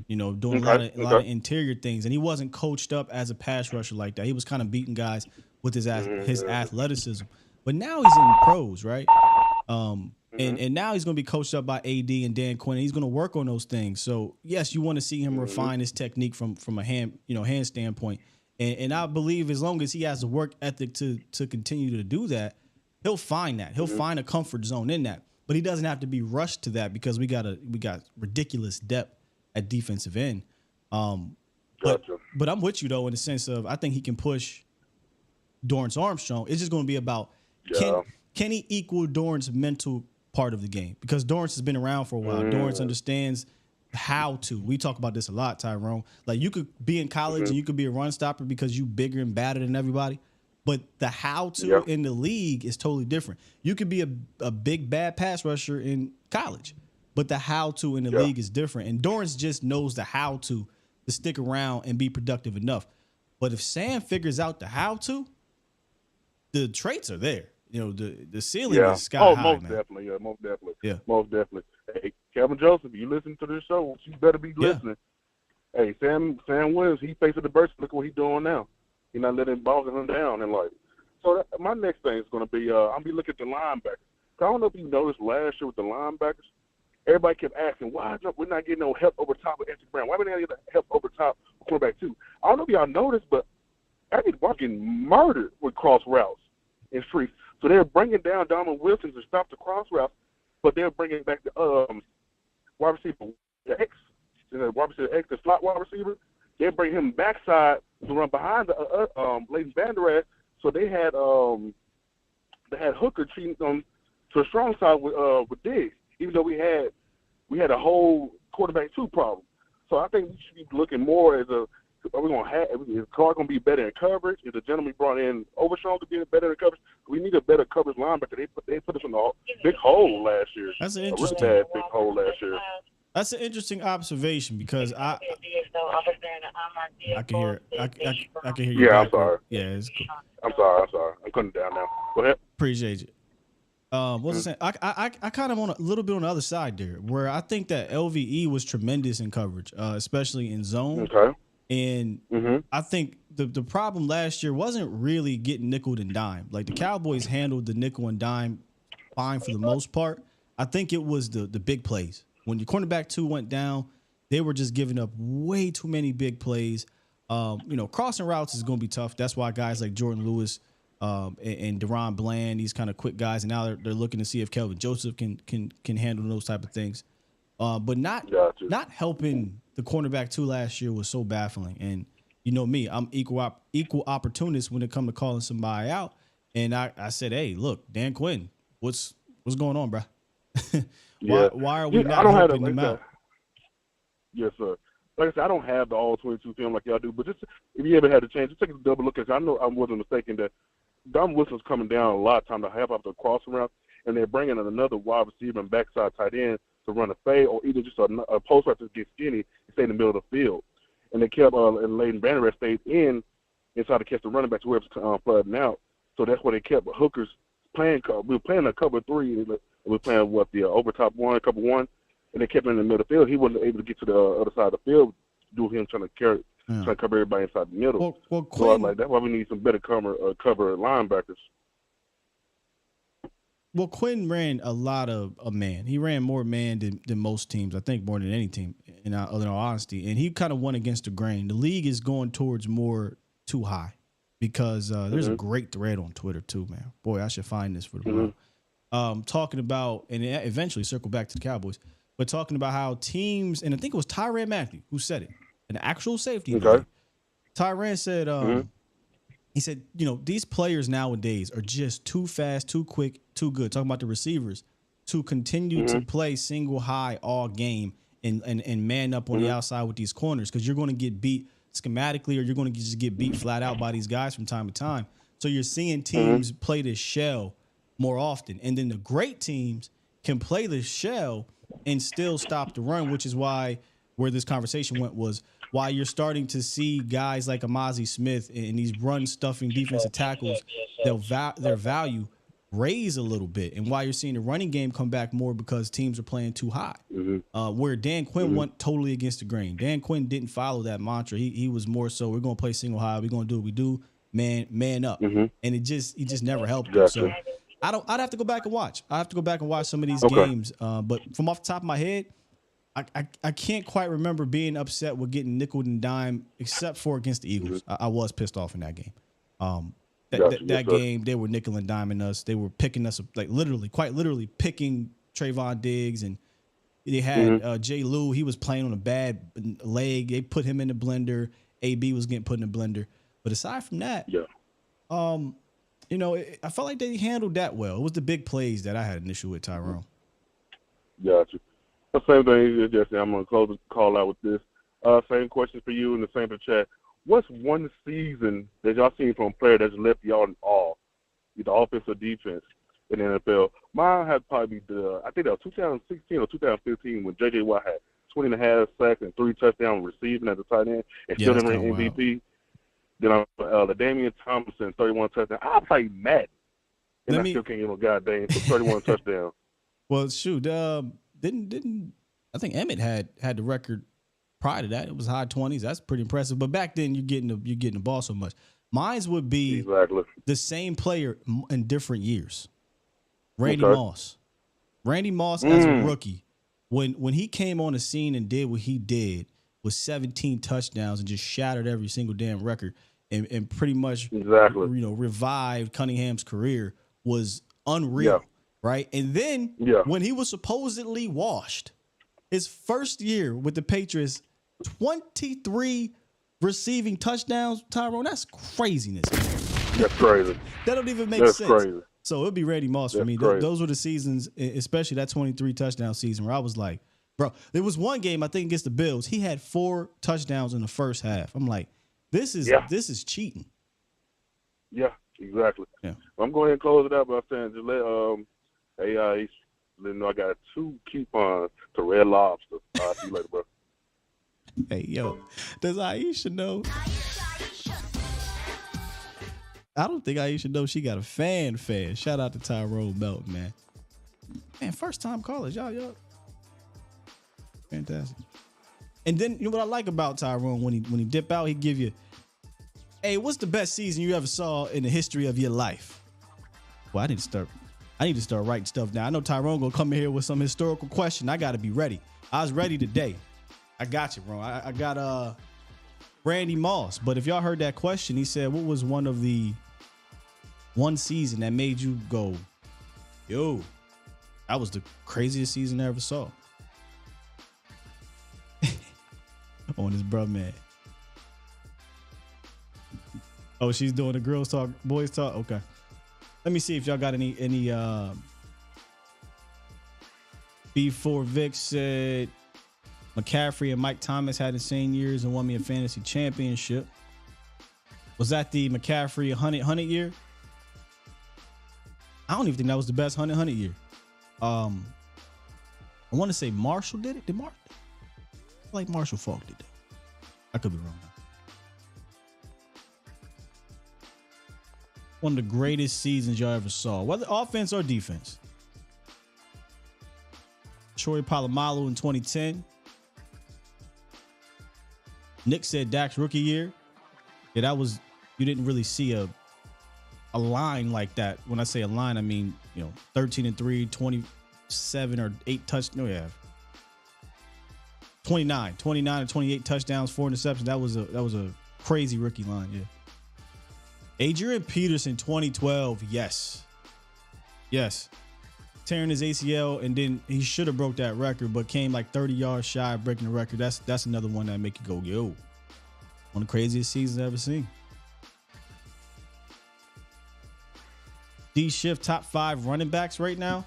Doing a lot of interior things, and he wasn't coached up as a pass rusher like that. He was kind of beating guys with his athleticism. But now he's in pros, right? And now he's going to be coached up by AD and Dan Quinn. And he's going to work on those things. So yes, you want to see him refine his technique from a hand standpoint. And I believe as long as he has the work ethic to continue to do that, he'll find that. He'll find a comfort zone in that. But he doesn't have to be rushed to that because we got ridiculous depth at defensive end. But I'm with you though in the sense of I think he can push Dorrance Armstrong. It's just going to be about can he equal Dorrance' mental part of the game? Because Dorrance has been around for a while. Dorrance understands how to. We talk about this a lot, Tyrone. Like you could be in college and you could be a run stopper because you bigger and badder than everybody. But the how to in the league is totally different. You could be a big bad pass rusher in college, but the how to in the league is different. And Dorrance just knows the how to stick around and be productive enough. But if Sam figures out the how to, the traits are there. The ceiling is sky high, most man. Definitely, most definitely. Hey, Kevin Joseph, you listen to this show, you better be listening. Hey, Sam Williams, he faced adversity. Look what he's doing now. He's not letting balls him down in life. So my next thing is going to be I'm be looking at the linebackers. I don't know if you noticed last year with the linebackers, everybody kept asking, why we're not getting no help over top of Anthony Brown? Why we not getting help over top of quarterback 2? I don't know if y'all noticed, but think Washington getting murdered with cross routes and streaks. So they're bringing down Donovan Wilson to stop the cross routes, but they're bringing back the wide receiver X, wide receiver X, the slot wide receiver. They bring him backside to run behind the Leighton Vander Esch. So they had Hooker cheating to a strong side with Diggs, even though we had a whole quarterback 2 problem. So I think we should be looking more as is Clark going to be better in coverage? Is the gentleman brought in Overshawn to be better in coverage? We need a better coverage linebacker. They put us in a big hole last year. That's a really bad big hole last year. That's an interesting observation because I can hear I can hear you. Yeah, I'm sorry. Yeah, it's cool. I'm sorry. I'm cutting down now. Go ahead. Appreciate you. What was I saying? I kind of want a little bit on the other side there, where I think that LVE was tremendous in coverage, especially in zone. Okay. And I think the problem last year wasn't really getting nickel and dime. Like the Cowboys handled the nickel and dime fine for the most part. I think it was the big plays. When your cornerback 2 went down, they were just giving up way too many big plays. Crossing routes is going to be tough. That's why guys like Jordan Lewis and Deron Bland, these kind of quick guys, and now they're looking to see if Kelvin Joseph can handle those type of things. But not helping the cornerback 2 last year was so baffling. And you know me, I'm equal opportunist when it comes to calling somebody out. And I said, hey, look, Dan Quinn, what's going on, bro? Why are we not helping them out? Yes, sir. Like I said, I don't have the all 22 film like y'all do, but just if you ever had a chance, just take a double look at it. I know I wasn't mistaken that Don Wilson's coming down a lot of time to have after the crossing route, and they're bringing in another wide receiver and backside tight end to run a fade, or either just a post route to get skinny and stay in the middle of the field. And they kept and Leighton Vander Esch stayed inside to catch the running back to whoever's flooding out. So that's why they kept Hooker's playing. We were playing a cover 3. We were playing the overtop 1, cover 1, and they kept him in the middle of the field. He wasn't able to get to the other side of the field due to him trying to cover everybody inside the middle. Well, Quinn, so I was like, that's why we need some better cover linebackers. Well, Quinn ran a lot of man. He ran more man than most teams. I think more than any team, in all honesty. And he kind of went against the grain. The league is going towards more too high because there's a great thread on Twitter too, man. Boy, I should find this for the world. Talking about, and eventually circle back to the Cowboys, but talking about how teams, and I think it was Tyrann Mathieu who said it, an actual safety. Okay. Tyrann said, he said, these players nowadays are just too fast, too quick, too good. Talking about the receivers to continue to play single high all game and man up on the outside with these corners because you're going to get beat schematically or you're going to just get beat flat out by these guys from time to time. So you're seeing teams play this shell more often. And then the great teams can play the shell and still stop the run, which is why where this conversation went was why you're starting to see guys like Amazi Smith and these run-stuffing defensive tackles, their value raise a little bit, and why you're seeing the running game come back more because teams are playing too high. Where Dan Quinn went totally against the grain. Dan Quinn didn't follow that mantra. He was more so, we're going to play single high. We're going to do what we do, man up. And he just never helped them. So I'd have to go back and watch. I have to go back and watch some of these games. But from off the top of my head, I can't quite remember being upset with getting nickel and dime, except for against the Eagles. I was pissed off in that game. That game, they were nickel and diming us. They were picking us, like quite literally picking Trayvon Diggs, and they had Jay Lou. He was playing on a bad leg. They put him in the blender. AB was getting put in the blender. But aside from that, I felt like they handled that well. It was the big plays that I had an issue with Tyrone. Gotcha. The same thing, Jesse. I'm going to close the call out with this. Same question for you and the same for chat. What's one season that y'all seen from a player that's left y'all in awe, either offense or defense in the NFL? Mine had probably be I think that was 2016 or 2015 when J.J. Watt had 20 and a half sacks and 3 touchdowns receiving as a tight end and still didn't win MVP. Then LaDainian Tomlinson, 31 touchdowns. I'll play Madden, and I still can't give him a goddamn 31 touchdowns. Well, shoot, didn't I think Emmett had the record prior to that? It was high 20s. That's pretty impressive. But back then, you're getting the ball so much. Mine's would be the same player in different years. Randy Moss. Randy Moss as a rookie, when he came on the scene and did what he did with 17 touchdowns and just shattered every single damn record. and pretty much exactly, revived Cunningham's career was unreal, right? And then when he was supposedly washed, his first year with the Patriots, 23 receiving touchdowns, Tyrone, that's craziness. That's crazy. That don't even make that's sense. Crazy. So it'll be Randy Moss for me. Those were the seasons, especially that 23 touchdown season, where I was like, bro, there was one game, I think, against the Bills. He had 4 touchdowns in the first half. I'm like, this is cheating. Yeah, exactly. Yeah. I'm going ahead and close it out by saying just let AI let him know I got 2 coupons to Red Lobster. See you later, bro. Hey, yo, does Aisha know? I don't think Aisha knows she got a fan. Shout out to Tyrone Melton, man. Man, first time callers, y'all. Fantastic. And then what I like about Tyrone, when he dip out, he give you, hey, what's the best season you ever saw in the history of your life? Well, I need to start writing stuff down. I know Tyrone gonna come in here with some historical question. I gotta be ready. I was ready today. I got you, bro. I got Randy Moss. But if y'all heard that question, he said, what was one season that made you go, yo, that was the craziest season I ever saw? On his bruh, man. Oh, she's doing the girls talk, boys talk. Okay. Let me see if y'all got any B4 Vic said McCaffrey and Mike Thomas had insane years and won me a fantasy championship. Was that the McCaffrey 100 year? I don't even think that was the best 100 year. I want to say Marshall did it. Did Marshall? I like Marshall Falk did that. I could be wrong. One of the greatest seasons y'all ever saw, whether offense or defense. Troy Polamalu in 2010. Nick said Dak's rookie year. Yeah, that was, you didn't really see a line like that. When I say a line, I mean, 13-3, 27 or 8 touchdowns. No, yeah. 29 or 28 touchdowns, 4 interceptions. That was a crazy rookie line, yeah. Adrian Peterson 2012, yes. Tearing his ACL, and then he should have broke that record, but came like 30 yards shy of breaking the record. That's another one that make you go, yo. One of the craziest seasons I've ever seen. D Shift top 5 running backs right now.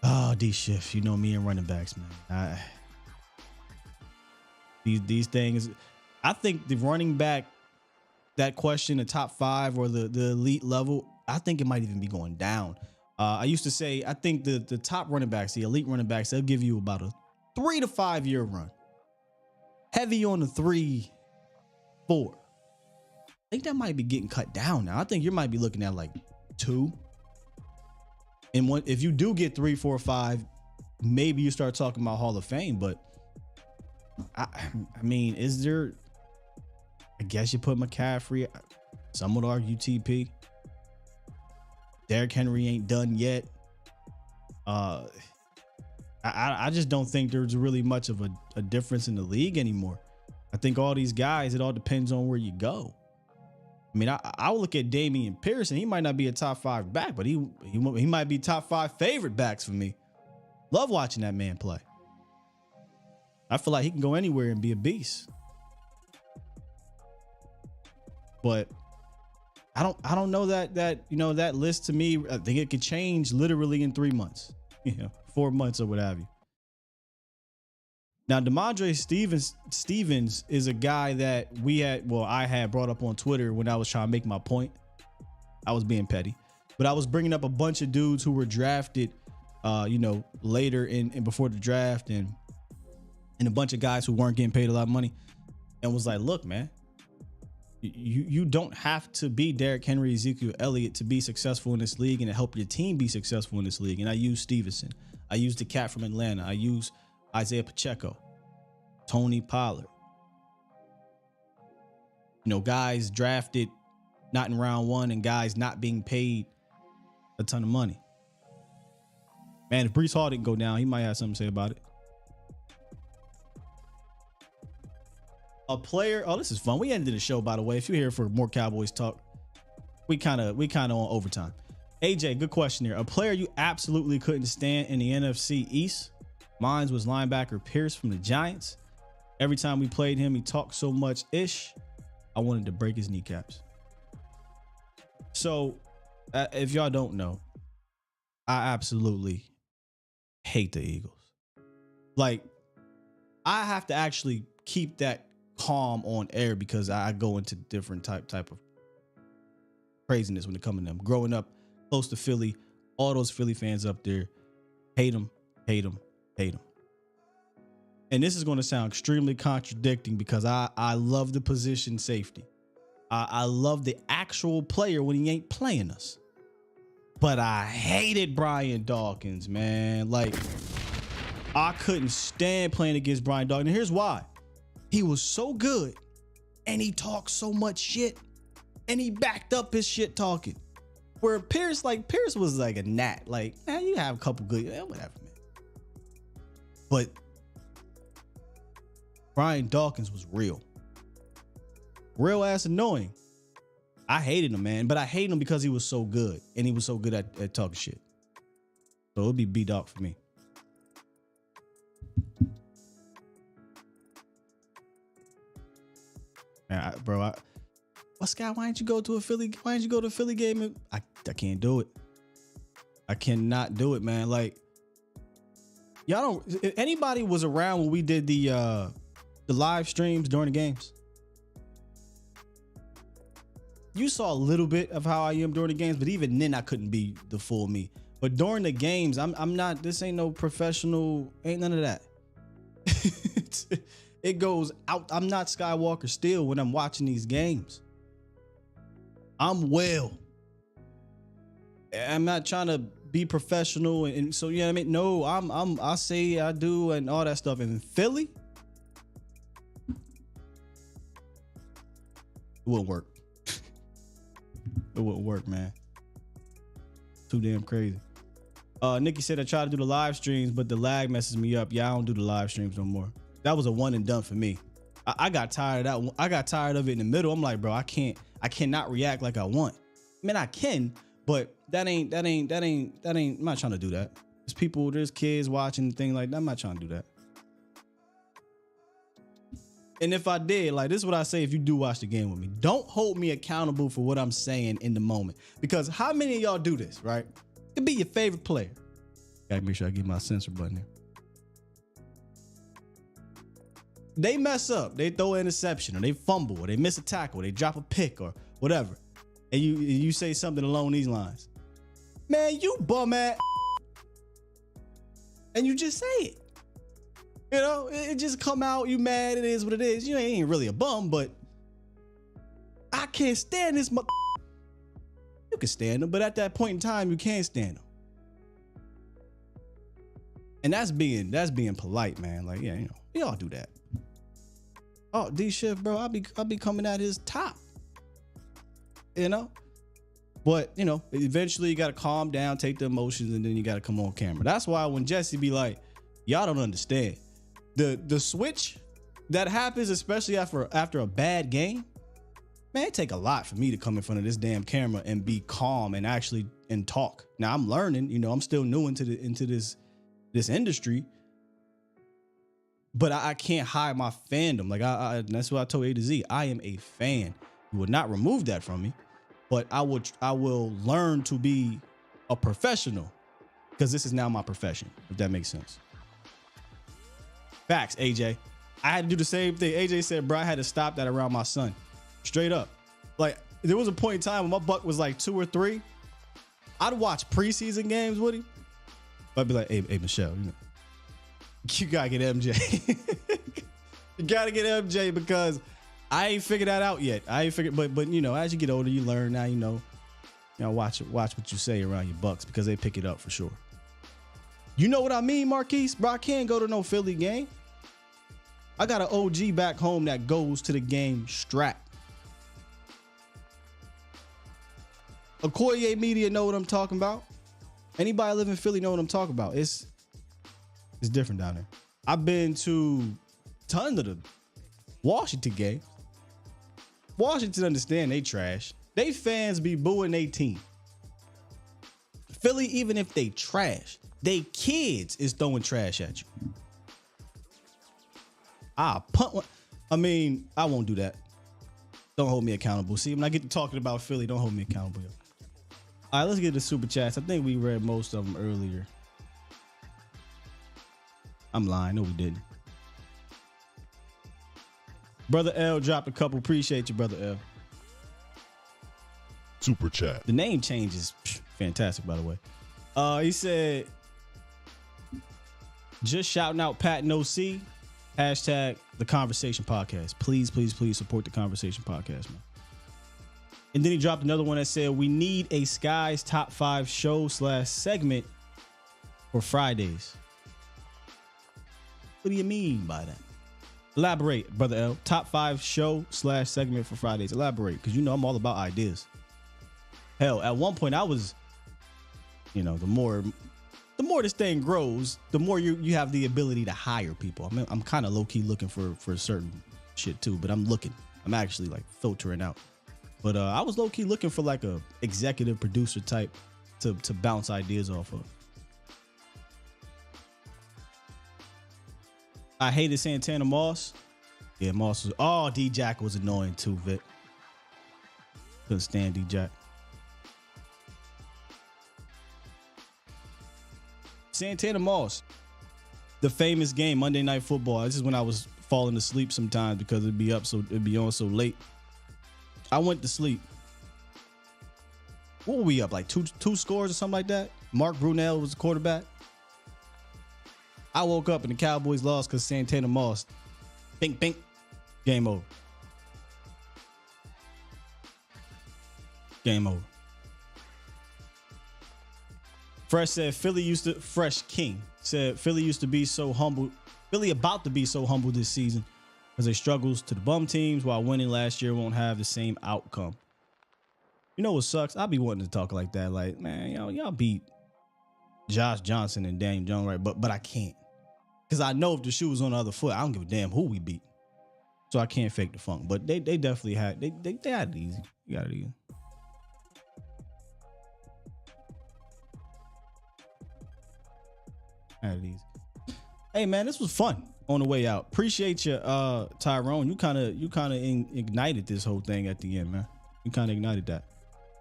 Oh, D Shift, you know me and running backs, man. These things, I think the running back, that question, the top 5 or the elite level, I think it might even be going down. I used to say, I think the top running backs, the elite running backs, they'll give you about a 3 to 5 year run. Heavy on the 3, 4. I think that might be getting cut down now. I think you might be looking at like 2. And if you do get 3, 4, 5, maybe you start talking about Hall of Fame. But I mean, is there? I guess you put McCaffrey. Some would argue TP. Derrick Henry ain't done yet. I just don't think there's really much of a difference in the league anymore. I think all these guys, it all depends on where you go. I mean, I would look at Damian Pierce, and he might not be a top 5 back, but he might be top 5 favorite backs for me. Love watching that man play. I feel like he can go anywhere and be a beast. But I don't know that list to me. I think it could change literally in 3 months, 4 months or what have you. Now, DeMondre Stevens is a guy that I had brought up on Twitter when I was trying to make my point. I was being petty, but I was bringing up a bunch of dudes who were drafted, later and before the draft, and a bunch of guys who weren't getting paid a lot of money, and was like, look, man, you don't have to be Derrick Henry, Ezekiel Elliott to be successful in this league and to help your team be successful in this league. And I use Stevenson. I use the cat from Atlanta. I use Isaiah Pacheco, Tony Pollard. Guys drafted not in round 1 and guys not being paid a ton of money. Man, if Breece Hall didn't go down, he might have something to say about it. a player. Oh, this is fun. We ended the show, by the way. If you're here for more Cowboys talk, we kind of on overtime. AJ, good question here. A player you absolutely couldn't stand in the NFC East. Mine was linebacker Pierce from the Giants. Every time we played him, he talked so much ish. I wanted to break his kneecaps. So, if y'all don't know, I absolutely hate the Eagles. Like, I have to actually keep that calm on air because I go into different type of craziness when it comes to them. Growing up close to Philly, all those Philly fans up there, hate them. And this is going to sound extremely contradicting because I love the position safety. I love the actual player when he ain't playing us. But I hated Brian Dawkins, man. Like, I couldn't stand playing against Brian Dawkins. And here's why. He was so good, and he talked so much shit, and he backed up his shit talking. Where Pierce was like a gnat. Like, you have a couple good, whatever, man. But Brian Dawkins was real ass annoying. I hated him, man, but I hated him because he was so good, and he was so good at talking shit. So it'll be B-Dawk for me. Man, Scott, why didn't you go to a Philly? Why didn't you go to a Philly game? I can't do it. I cannot do it, man. Like, y'all don't. If anybody was around when we did the live streams during the games, you saw a little bit of how I am during the games, but even then I couldn't be the full me. But during the games, I'm not. This ain't no professional. Ain't none of that. It goes out. I'm not Skywalker still when I'm watching these games. I'm not trying to be professional, and so, you know what I mean? No, I say I do and all that stuff. And in Philly, it wouldn't work. It wouldn't work, man. Too damn crazy. Nikki said I try to do the live streams, but the lag messes me up. Yeah, I don't do the live streams no more. That was a one and done for me. I got tired of that. I got tired of it in the middle. I'm like, bro, I cannot react like I want. I mean, I can, but that ain't. I'm not trying to do that. There's kids watching things like that. I'm not trying to do that. And if I did, like, this is what I say if you do watch the game with me. Don't hold me accountable for what I'm saying in the moment. Because how many of y'all do this, right? It could be your favorite player. Gotta make sure I get my censor button here. They mess up, they throw an interception, or they fumble, or they miss a tackle, or they drop a pick, or whatever. And you say something along these lines. Man, you bum ass. And you just say it. You know, it just come out, you mad, it is what it is. You ain't really a bum, but I can't stand this mother. You can stand them, but at that point in time, you can't stand them. And that's being polite, man. Like, yeah, you know, we all do that. Oh, D Shift, bro, I'll be coming at his top. You know? But, you know, eventually you gotta calm down, take the emotions, and then you gotta come on camera. That's why when Jesse be like, y'all don't understand. The switch that happens, especially after a bad game, man, it take a lot for me to come in front of this damn camera and be calm and actually and talk. Now I'm learning, you know, I'm still new into this industry, but I can't hide my fandom. Like that's what I told A to Z. I am a fan. You would not remove that from me, but I will learn to be a professional because this is now my profession, if that makes sense. Facts, AJ. I had to do the same thing. AJ said, bro, I had to stop that around my son. Straight up. Like, there was a point in time when my buck was like 2 or 3. I'd watch preseason games with him. I'd be like, hey, Michelle, you know, you gotta get MJ. You gotta get MJ because I ain't figured that out yet. But you know, as you get older, you learn. Now you know watch what you say around your bucks because they pick it up for sure. You know what I mean, Marquise? Bro, I can't go to no Philly game. I got an OG back home that goes to the game strapped. Okoye Media know what I'm talking about. Anybody live in Philly know what I'm talking about. It's different down there. I've been to tons of the Washington game. Washington understand they trash. They fans be booing their team. Philly, even if they trash, they kids is throwing trash at you. Punt one. I mean, I won't do that. Don't hold me accountable. See, when I get to talking about Philly, don't hold me accountable. All right, let's get to super chats. I think we read most of them earlier. I'm lying. No, we didn't. Brother L dropped a couple. Appreciate you, Brother L. Super chat. The name change is fantastic, by the way. He said, just shouting out Pat and OC. Hashtag the Conversation Podcast. Please, please, please support the Conversation Podcast, man. And then he dropped another one that said, we need a Sky's Top 5 show / segment for Fridays. What do you mean by that? Elaborate, Brother L. Top 5 show / segment for Fridays. Elaborate, because you know I'm all about ideas. Hell, at one point I was, the more this thing grows, the more you have the ability to hire people. I mean, I'm kind of low key looking for certain shit too, but I'm actually like filtering out. But I was low key looking for like a executive producer type to bounce ideas off of. I hated Santana Moss. Yeah, Moss was. Oh, D-Jack was annoying too, Vic. Couldn't stand D-Jack. Santana Moss. The famous game, Monday Night Football. This is when I was falling asleep sometimes because it'd be on so late. I went to sleep. What were we up? Like two scores or something like that? Mark Brunell was the quarterback. I woke up and the Cowboys lost because Santana Moss. Bink, bink. Game over. Game over. Fresh said Fresh King said Philly used to be so humble. Philly about to be so humble this season as they struggles to the bum teams while winning last year won't have the same outcome. You know what sucks? I be wanting to talk like that. Like, man, y'all beat Josh Johnson and Daniel Jones, right? But I can't. Because I know if the shoe was on the other foot, I don't give a damn who we beat. So I can't fake the funk. But they definitely had they had it easy. You got it easy. Had it easy. Hey man, this was fun on the way out. Appreciate you, Tyrone. You kind of ignited this whole thing at the end, man. You kind of ignited that.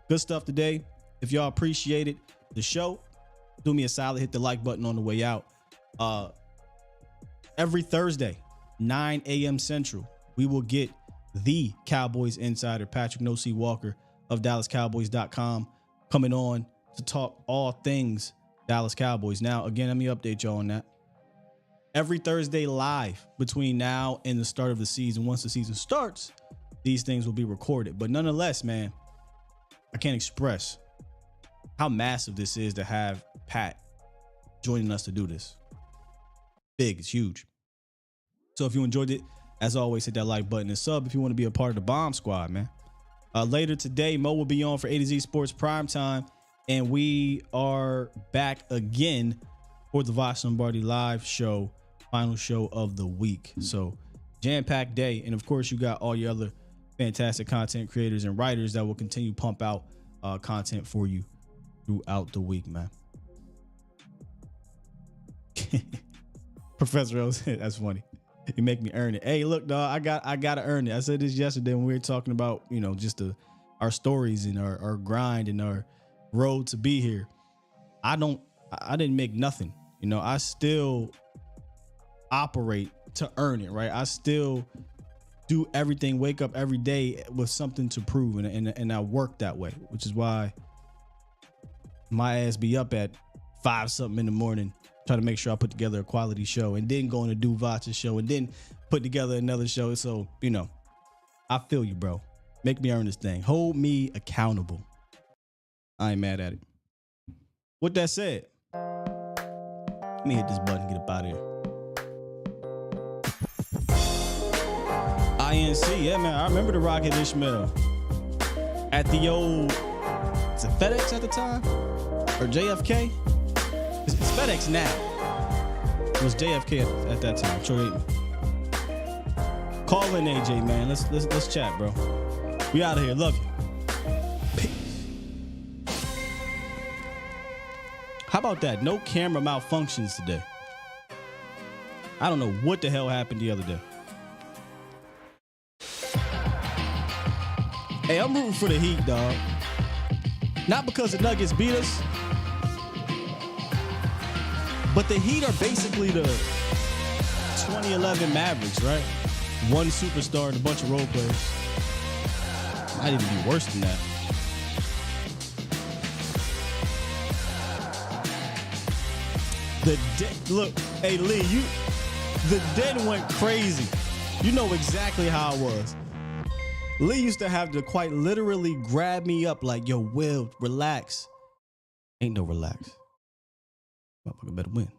Good stuff today. If y'all appreciated the show, do me a solid, hit the like button on the way out. Every Thursday, 9 a.m. Central, we will get the Cowboys insider, Patrick No C Walker of DallasCowboys.com, coming on to talk all things Dallas Cowboys. Now, again, let me update y'all on that. Every Thursday live between now and the start of the season. Once the season starts, these things will be recorded. But nonetheless, man, I can't express how massive this is to have Pat joining us to do this. Big, it's huge. So if you enjoyed it, as always, hit that like button and sub if you want to be a part of the Bomb Squad, man. Later today, Mo will be on for A to Z Sports Primetime, and we are back again for the Vox Lombardi live show, final show of the week. So jam-packed day, and of course, you got all your other fantastic content creators and writers that will continue to pump out content for you throughout the week, man. Professor O said, that's funny. You make me earn it. Hey, look, dog, I gotta earn it. I said this yesterday when we were talking about, just our stories and our grind and our road to be here. I didn't make nothing. I still operate to earn it, right? I still do everything, wake up every day with something to prove, and I work that way, which is why my ass be up at 5 something in the morning trying to make sure I put together a quality show, and then going to do Vox's show, and then put together another show. So, I feel you, bro. Make me earn this thing. Hold me accountable. I ain't mad at it. With that said, let me hit this button and get up out of here. INC, yeah, man. I remember the Rocket Ishmael at the old, is it FedEx at the time? Or JFK? It's FedEx now. It was JFK at that time. Troy Aikman. Call in, AJ, man. Let's chat, bro. We out of here. Love you. Peace. How about that? No camera malfunctions today. I don't know what the hell happened the other day. Hey, I'm rooting for the Heat, dog. Not because the Nuggets beat us, but the Heat are basically the 2011 Mavericks, right? One superstar and a bunch of role players. Might even be worse than that. Look, hey Lee, the den went crazy. You know exactly how it was. Lee used to have to quite literally grab me up like, yo, Will, relax. Ain't no relax. Motherfucker better win.